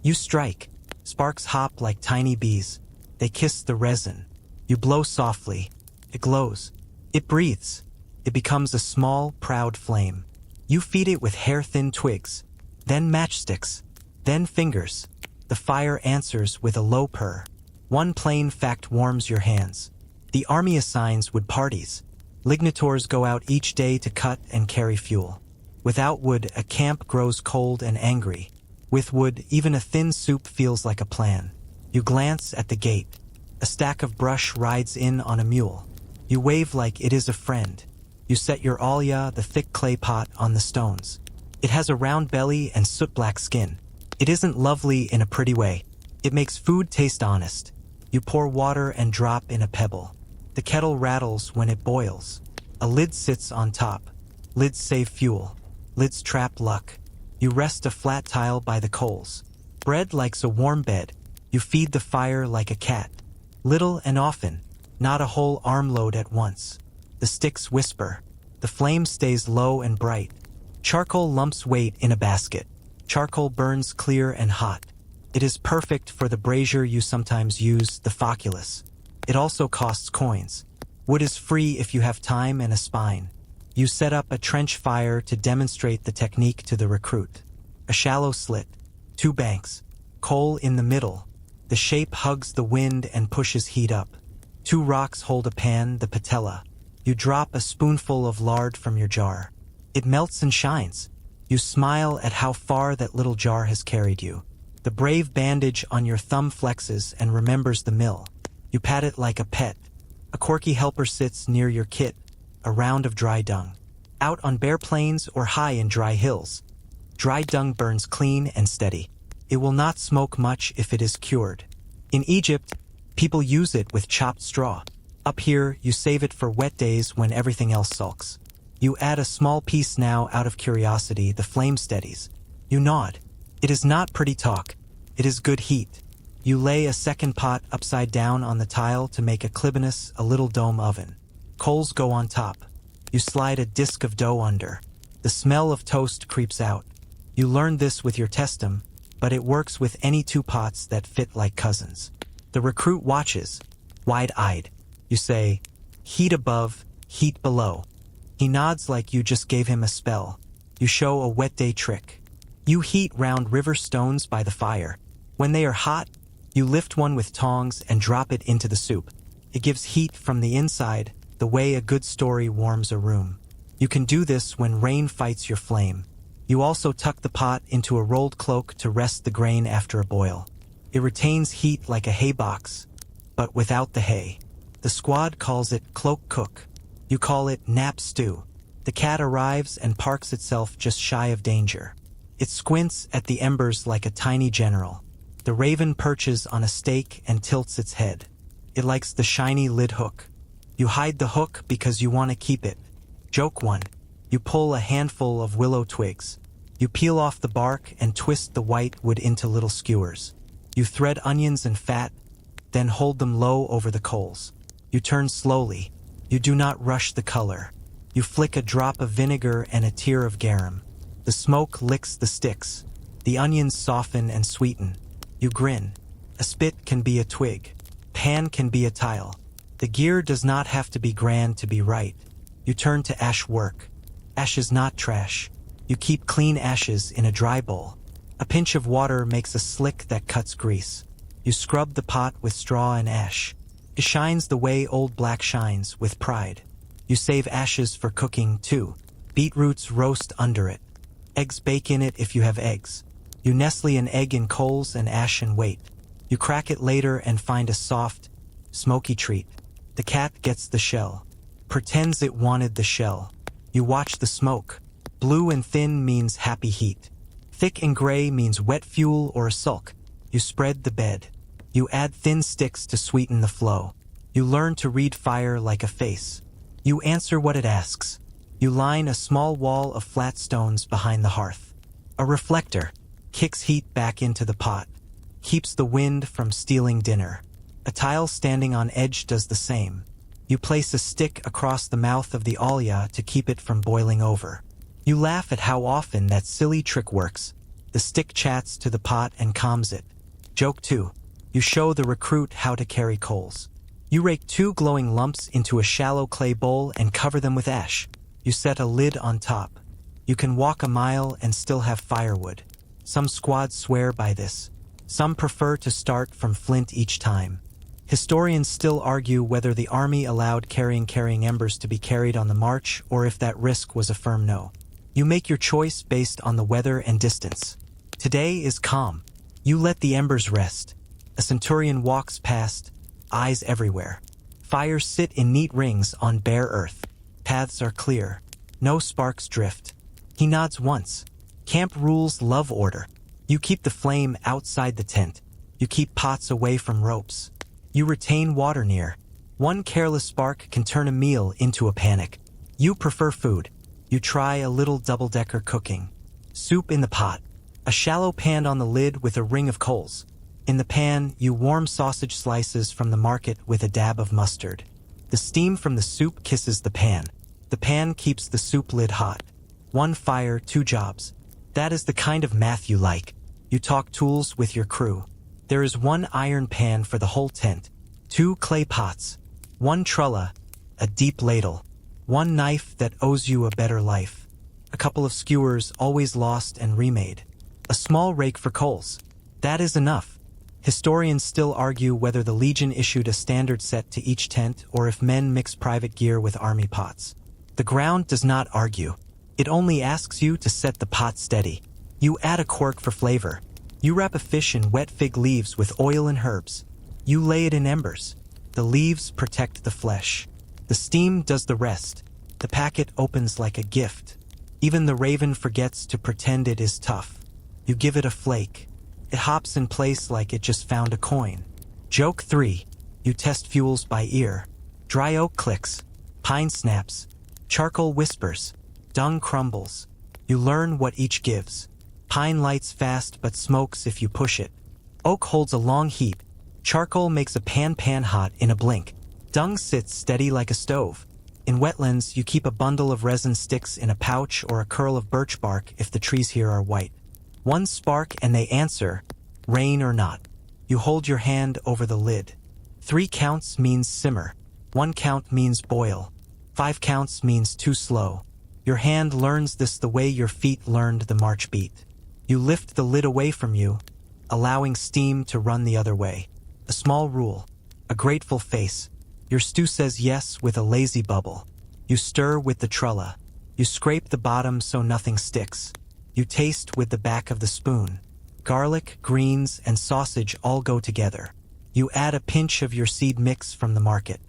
You strike. Sparks hop like tiny bees. They kiss the resin. You blow softly. It glows. It breathes. It becomes a small, proud flame. You feed it with hair-thin twigs, then matchsticks, then fingers. The fire answers with a low purr. One plain fact warms your hands. The army assigns wood parties. Lignitors go out each day to cut and carry fuel. Without wood, a camp grows cold and angry. With wood, even a thin soup feels like a plan. You glance at the gate. A stack of brush rides in on a mule. You wave like it is a friend. You set your olya, the thick clay pot, on the stones. It has a round belly and soot-black skin. It isn't lovely in a pretty way. It makes food taste honest. You pour water and drop in a pebble. The kettle rattles when it boils. A lid sits on top. Lids save fuel. Lids trap luck. You rest a flat tile by the coals. Bread likes a warm bed. You feed the fire like a cat. Little and often, not a whole armload at once. The sticks whisper. The flame stays low and bright. Charcoal lumps weight in a basket. Charcoal burns clear and hot. It is perfect for the brazier you sometimes use, the foculus. It also costs coins. Wood is free if you have time and a spine. You set up a trench fire to demonstrate the technique to the recruit. A shallow slit, 2 banks, coal in the middle. The shape hugs the wind and pushes heat up. 2 rocks hold a pan, the patella. You drop a spoonful of lard from your jar. It melts and shines. You smile at how far that little jar has carried you. The brave bandage on your thumb flexes and remembers the mill. You pat it like a pet. A quirky helper sits near your kit, a round of dry dung. Out on bare plains or high in dry hills, dry dung burns clean and steady. It will not smoke much if it is cured. In Egypt, people use it with chopped straw. Up here, you save it for wet days when everything else sulks. You add a small piece now out of curiosity, the flame steadies. You nod. It is not pretty talk. It is good heat. You lay a second pot upside down on the tile to make a clibinus, a little dome oven. Coals go on top. You slide a disc of dough under. The smell of toast creeps out. You learned this with your testum, but it works with any 2 pots that fit like cousins. The recruit watches, wide-eyed. You say, heat above, heat below. He nods like you just gave him a spell. You show a wet day trick. You heat round river stones by the fire. When they are hot, you lift one with tongs and drop it into the soup. It gives heat from the inside, the way a good story warms a room. You can do this when rain fights your flame. You also tuck the pot into a rolled cloak to rest the grain after a boil. It retains heat like a hay box, but without the hay. The squad calls it cloak cook. You call it nap stew. The cat arrives and parks itself just shy of danger. It squints at the embers like a tiny general. The raven perches on a stake and tilts its head. It likes the shiny lid hook. You hide the hook because you want to keep it. Joke 1. You pull a handful of willow twigs. You peel off the bark and twist the white wood into little skewers. You thread onions and fat, then hold them low over the coals. You turn slowly. You do not rush the color. You flick a drop of vinegar and a tear of garum. The smoke licks the sticks. The onions soften and sweeten. You grin. A spit can be a twig. Pan can be a tile. The gear does not have to be grand to be right. You turn to ash work. Ash is not trash. You keep clean ashes in a dry bowl. A pinch of water makes a slick that cuts grease. You scrub the pot with straw and ash. It shines the way old black shines, with pride. You save ashes for cooking, too. Beetroots roast under it. Eggs bake in it if you have eggs. You nestle an egg in coals and ash and wait. You crack it later and find a soft, smoky treat. The cat gets the shell. Pretends it wanted the shell. You watch the smoke. Blue and thin means happy heat. Thick and gray means wet fuel or a sulk. You spread the bed. You add thin sticks to sweeten the flow. You learn to read fire like a face. You answer what it asks. You line a small wall of flat stones behind the hearth. A reflector kicks heat back into the pot, keeps the wind from stealing dinner. A tile standing on edge does the same. You place a stick across the mouth of the olla to keep it from boiling over. You laugh at how often that silly trick works. The stick chats to the pot and calms it. Joke 2. You show the recruit how to carry coals. You rake 2 glowing lumps into a shallow clay bowl and cover them with ash. You set a lid on top. You can walk a mile and still have firewood. Some squads swear by this. Some prefer to start from flint each time. Historians still argue whether the army allowed carrying embers to be carried on the march or if that risk was a firm no. You make your choice based on the weather and distance. Today is calm. You let the embers rest. A centurion walks past, eyes everywhere. Fires sit in neat rings on bare earth. Paths are clear. No sparks drift. He nods once. Camp rules love order. You keep the flame outside the tent. You keep pots away from ropes. You retain water near. One careless spark can turn a meal into a panic. You prefer food. You try a little double-decker cooking. Soup in the pot. A shallow pan on the lid with a ring of coals. In the pan, you warm sausage slices from the market with a dab of mustard. The steam from the soup kisses the pan. The pan keeps the soup lid hot. One fire, two jobs. That is the kind of math you like. You talk tools with your crew. There is one iron pan for the whole tent, two clay pots, one trulla, a deep ladle, one knife that owes you a better life, a couple of skewers always lost and remade, a small rake for coals. That is enough. Historians still argue whether the Legion issued a standard set to each tent or if men mix private gear with army pots. The ground does not argue. It only asks you to set the pot steady. You add a cork for flavor. You wrap a fish in wet fig leaves with oil and herbs. You lay it in embers. The leaves protect the flesh. The steam does the rest. The packet opens like a gift. Even the raven forgets to pretend it is tough. You give it a flake. It hops in place like it just found a coin. Joke 3. You test fuels by ear. Dry oak clicks. Pine snaps. Charcoal whispers. Dung crumbles. You learn what each gives. Pine lights fast but smokes if you push it. Oak holds a long heat. Charcoal makes a pan hot in a blink. Dung sits steady like a stove. In wetlands, you keep a bundle of resin sticks in a pouch or a curl of birch bark if the trees here are white. One spark and they answer, rain or not. You hold your hand over the lid. 3 counts means simmer. 1 count means boil. 5 counts means too slow. Your hand learns this the way your feet learned the march beat. You lift the lid away from you, allowing steam to run the other way. A small rule. A grateful face. Your stew says yes with a lazy bubble. You stir with the trulla. You scrape the bottom so nothing sticks. You taste with the back of the spoon. Garlic, greens, and sausage all go together. You add a pinch of your seed mix from the market.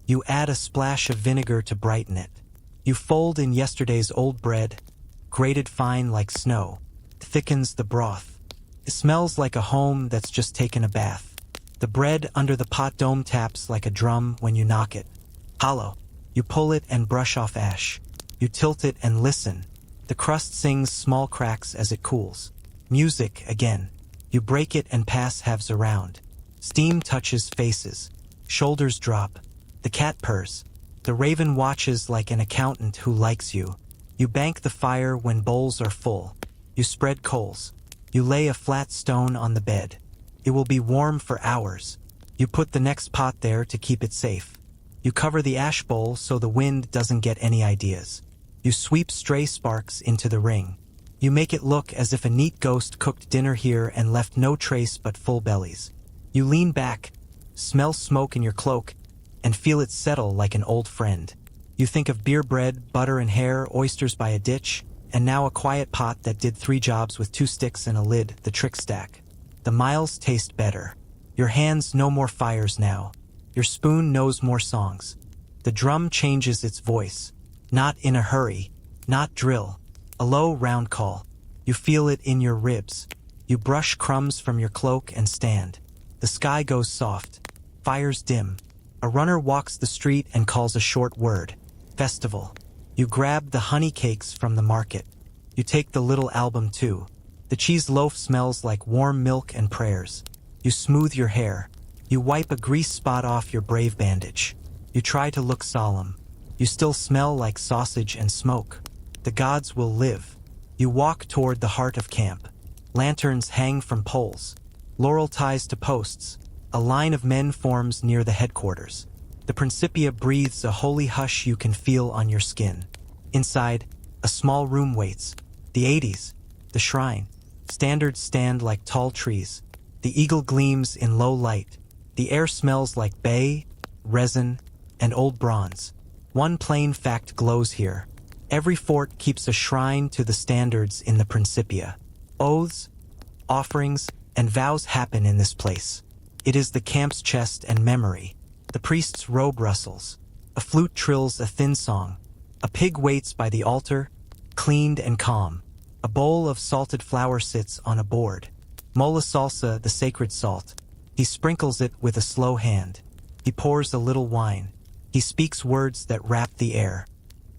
You add a splash of vinegar to brighten it. You fold in yesterday's old bread, grated fine like snow. Thickens the broth. It smells like a home that's just taken a bath. The bread under the pot dome taps like a drum when you knock it. Hollow. You pull it and brush off ash. You tilt it and listen. The crust sings small cracks as it cools. Music again. You break it and pass halves around. Steam touches faces. Shoulders drop. The cat purrs. The raven watches like an accountant who likes you. You bank the fire when bowls are full. You spread coals. You lay a flat stone on the bed. It will be warm for hours. You put the next pot there to keep it safe. You cover the ash bowl so the wind doesn't get any ideas. You sweep stray sparks into the ring. You make it look as if a neat ghost cooked dinner here and left no trace but full bellies. You lean back, smell smoke in your cloak, and feel it settle like an old friend. You think of beer bread, butter and hair, oysters by a ditch, and now a quiet pot that did 3 jobs with 2 sticks and a lid, the trick stack. The miles taste better. Your hands know more fires now. Your spoon knows more songs. The drum changes its voice. Not in a hurry. Not drill. A low, round call. You feel it in your ribs. You brush crumbs from your cloak and stand. The sky goes soft. Fires dim. A runner walks the street and calls a short word. Festival. You grab the honey cakes from the market. You take the little album too. The cheese loaf smells like warm milk and prayers. You smooth your hair. You wipe a grease spot off your brave bandage. You try to look solemn. You still smell like sausage and smoke. The gods will live. You walk toward the heart of camp. Lanterns hang from poles. Laurel ties to posts. A line of men forms near the headquarters. The Principia breathes a holy hush you can feel on your skin. Inside, a small room waits. The 80s. The shrine. Standards stand like tall trees. The eagle gleams in low light. The air smells like bay, resin, and old bronze. One plain fact glows here. Every fort keeps a shrine to the standards in the Principia. Oaths, offerings, and vows happen in this place. It is the camp's chest and memory. The priest's robe rustles. A flute trills a thin song. A pig waits by the altar, cleaned and calm. A bowl of salted flour sits on a board. Mola salsa, the sacred salt. He sprinkles it with a slow hand. He pours a little wine. He speaks words that wrap the air.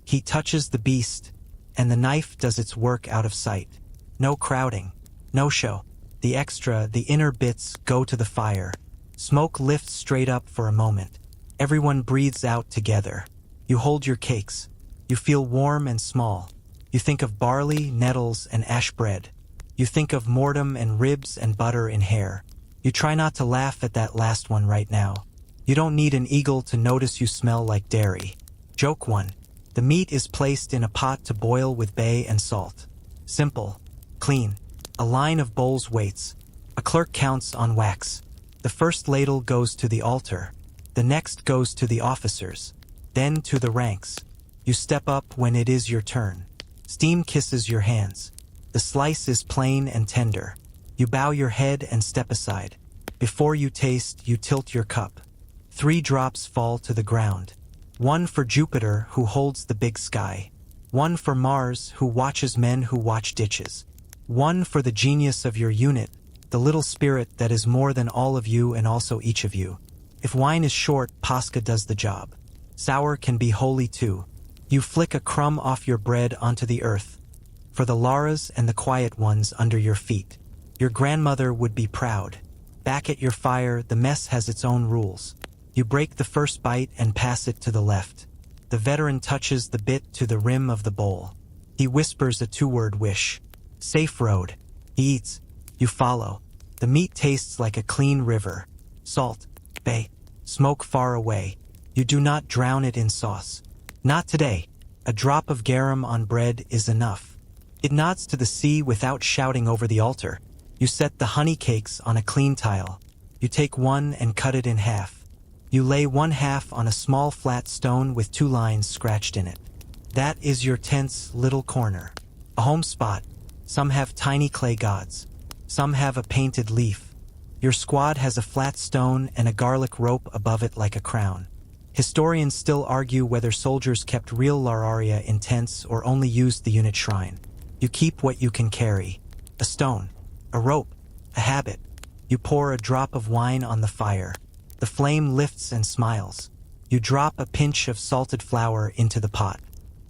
He touches the beast, and the knife does its work out of sight. No crowding. No show. The extra, the inner bits go to the fire. Smoke lifts straight up for a moment. Everyone breathes out together. You hold your cakes. You feel warm and small. You think of barley, nettles, and ash bread. You think of mortem and ribs and butter in hair. You try not to laugh at that last one right now. You don't need an eagle to notice you smell like dairy. Joke 1. The meat is placed in a pot to boil with bay and salt. Simple. Clean. A line of bowls waits. A clerk counts on wax. The first ladle goes to the altar. The next goes to the officers. Then to the ranks. You step up when it is your turn. Steam kisses your hands. The slice is plain and tender. You bow your head and step aside. Before you taste, you tilt your cup. 3 drops fall to the ground. 1 for Jupiter, who holds the big sky. 1 for Mars, who watches men who watch ditches. 1 for the genius of your unit, the little spirit that is more than all of you and also each of you. If wine is short, Pascha does the job. Sour can be holy too. You flick a crumb off your bread onto the earth. For the Laras and the quiet ones under your feet. Your grandmother would be proud. Back at your fire, the mess has its own rules. You break the first bite and pass it to the left. The veteran touches the bit to the rim of the bowl. He whispers a 2-word wish. Safe road. He eats. You follow. The meat tastes like a clean river. Salt. Bay. Smoke far away. You do not drown it in sauce. Not today. A drop of garum on bread is enough. It nods to the sea without shouting over the altar. You set the honey cakes on a clean tile. You take one and cut it in half. You lay 1/2 on a small flat stone with 2 lines scratched in it. That is your tense little corner. A home spot. Some have tiny clay gods. Some have a painted leaf. Your squad has a flat stone and a garlic rope above it like a crown. Historians still argue whether soldiers kept real lararia in tents or only used the unit shrine. You keep what you can carry. A stone. A rope. A habit. You pour a drop of wine on the fire. The flame lifts and smiles. You drop a pinch of salted flour into the pot.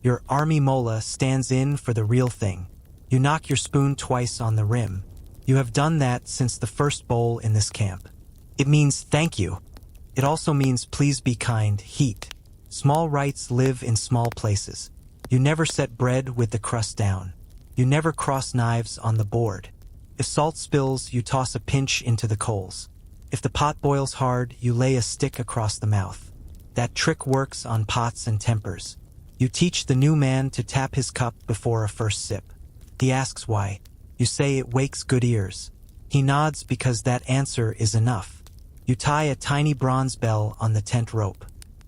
Your army mola stands in for the real thing. You knock your spoon twice on the rim. You have done that since the first bowl in this camp. It means thank you. It also means please be kind, heat. Small rites live in small places. You never set bread with the crust down. You never cross knives on the board. If salt spills, you toss a pinch into the coals. If the pot boils hard, you lay a stick across the mouth. That trick works on pots and tempers. You teach the new man to tap his cup before a first sip. He asks why. You say it wakes good ears. He nods because that answer is enough. You tie a tiny bronze bell on the tent rope.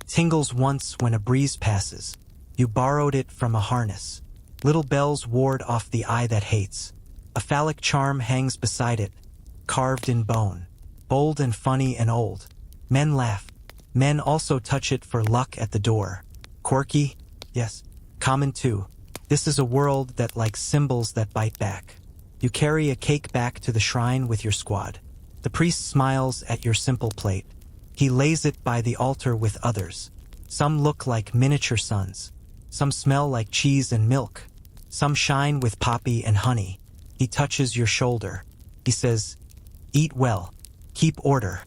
Tingles once when a breeze passes. You borrowed it from a harness. Little bells ward off the eye that hates. A phallic charm hangs beside it, carved in bone. Bold and funny and old. Men laugh. Men also touch it for luck at the door. Quirky? Yes. Common too. This is a world that likes symbols that bite back. You carry a cake back to the shrine with your squad. The priest smiles at your simple plate. He lays it by the altar with others. Some look like miniature suns. Some smell like cheese and milk. Some shine with poppy and honey. He touches your shoulder. He says, "Eat well. Keep order."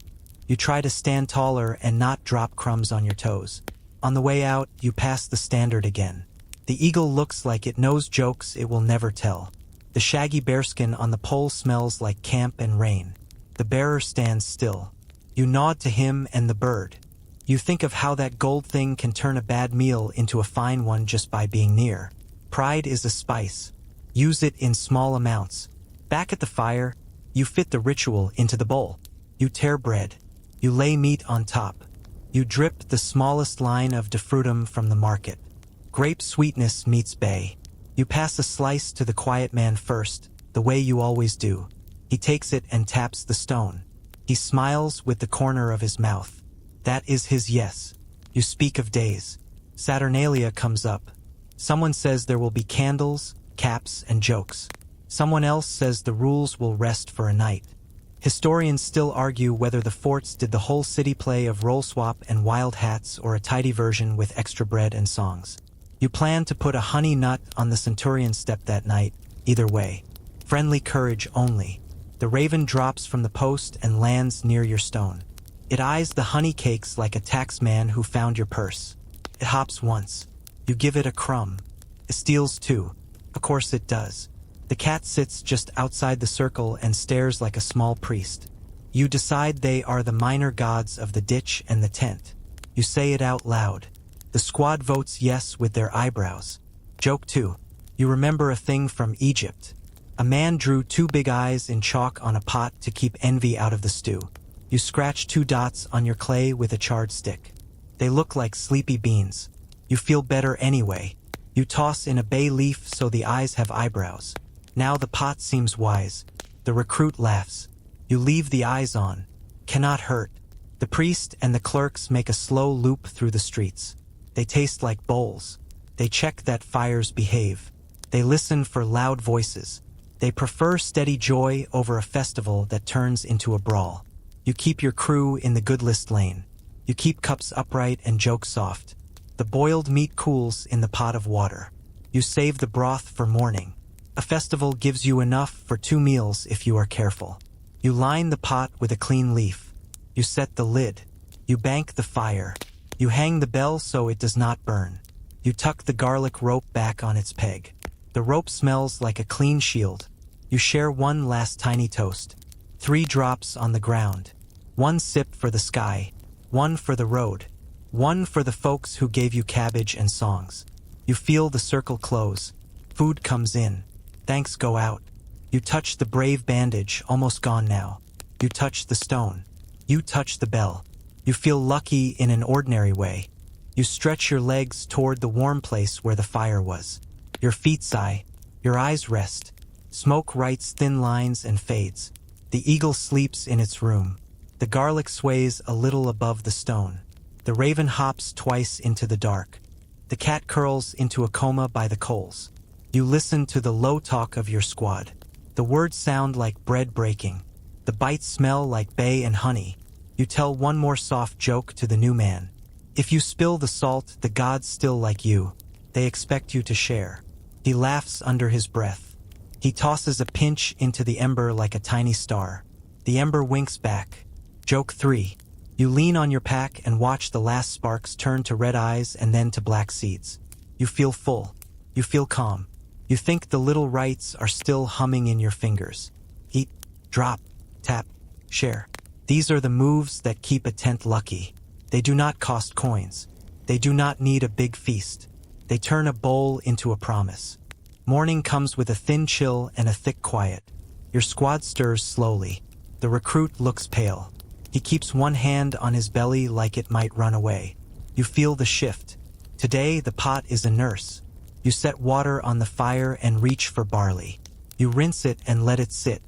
You try to stand taller and not drop crumbs on your toes. On the way out, you pass the standard again. The eagle looks like it knows jokes it will never tell. The shaggy bearskin on the pole smells like camp and rain. The bearer stands still. You nod to him and the bird. You think of how that gold thing can turn a bad meal into a fine one just by being near. Pride is a spice. Use it in small amounts. Back at the fire, you fit the ritual into the bowl. You tear bread. You lay meat on top. You drip the smallest line of defrutum from the market. Grape sweetness meets bay. You pass a slice to the quiet man first, the way you always do. He takes it and taps the stone. He smiles with the corner of his mouth. That is his yes. You speak of days. Saturnalia comes up. Someone says there will be candles, caps, and jokes. Someone else says the rules will rest for a night. Historians still argue whether the forts did the whole city play of roll swap and wild hats or a tidy version with extra bread and songs. You plan to put a honey nut on the centurion's step that night, either way. Friendly courage only. The raven drops from the post and lands near your stone. It eyes the honey cakes like a taxman who found your purse. It hops once. You give it a crumb. It steals two. Of course it does. The cat sits just outside the circle and stares like a small priest. You decide they are the minor gods of the ditch and the tent. You say it out loud. The squad votes yes with their eyebrows. Joke 2. You remember a thing from Egypt. A man drew two big eyes in chalk on a pot to keep envy out of the stew. You scratch two dots on your clay with a charred stick. They look like sleepy beans. You feel better anyway. You toss in a bay leaf so the eyes have eyebrows. Now the pot seems wise. The recruit laughs. You leave the eyes on. Cannot hurt. The priest and the clerks make a slow loop through the streets. They taste like bowls. They check that fires behave. They listen for loud voices. They prefer steady joy over a festival that turns into a brawl. You keep your crew in the good list lane. You keep cups upright and joke soft. The boiled meat cools in the pot of water. You save the broth for morning. A festival gives you enough for 2 meals if you are careful. You line the pot with a clean leaf. You set the lid. You bank the fire. You hang the bell so it does not burn. You tuck the garlic rope back on its peg. The rope smells like a clean shield. You share one last tiny toast. 3 drops on the ground. 1 sip for the sky. 1 for the road. 1 for the folks who gave you cabbage and songs. You feel the circle close. Food comes in. Thanks go out. You touch the brave bandage, almost gone now. You touch the stone. You touch the bell. You feel lucky in an ordinary way. You stretch your legs toward the warm place where the fire was. Your feet sigh. Your eyes rest. Smoke writes thin lines and fades. The eagle sleeps in its room. The garlic sways a little above the stone. The raven hops twice into the dark. The cat curls into a coma by the coals. You listen to the low talk of your squad. The words sound like bread breaking. The bites smell like bay and honey. You tell one more soft joke to the new man. If you spill the salt, the gods still like you. They expect you to share. He laughs under his breath. He tosses a pinch into the ember like a tiny star. The ember winks back. Joke 3. You lean on your pack and watch the last sparks turn to red eyes and then to black seeds. You feel full. You feel calm. You think the little rites are still humming in your fingers. Eat, drop, tap, share. These are the moves that keep a tent lucky. They do not cost coins. They do not need a big feast. They turn a bowl into a promise. Morning comes with a thin chill and a thick quiet. Your squad stirs slowly. The recruit looks pale. He keeps one hand on his belly like it might run away. You feel the shift. Today the pot is a nurse. You set water on the fire and reach for barley. You rinse it and let it sit.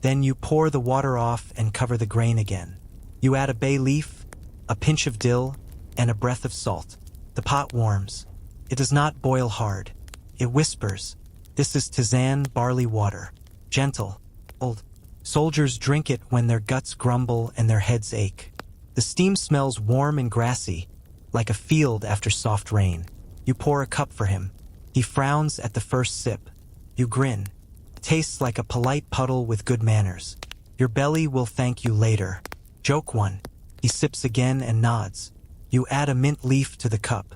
Then you pour the water off and cover the grain again. You add a bay leaf, a pinch of dill, and a breath of salt. The pot warms. It does not boil hard. It whispers. This is tisane barley water. Gentle, old. Soldiers drink it when their guts grumble and their heads ache. The steam smells warm and grassy, like a field after soft rain. You pour a cup for him. He frowns at the first sip. You grin. Tastes like a polite puddle with good manners. Your belly will thank you later. Joke 1. He sips again and nods. You add a mint leaf to the cup.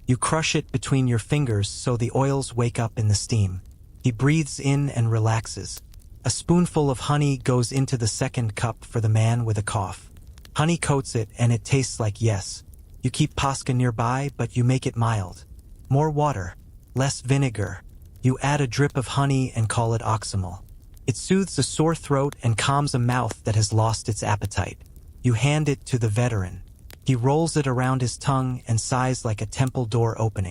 You crush it between your fingers so the oils wake up in the steam. He breathes in and relaxes. A spoonful of honey goes into the second cup for the man with a cough. Honey coats it and it tastes like yes. You keep Posca nearby, but you make it mild. More water. Less vinegar. You add a drip of honey and call it oxymel. It soothes a sore throat and calms a mouth that has lost its appetite. You hand it to the veteran. He rolls it around his tongue and sighs like a temple door opening.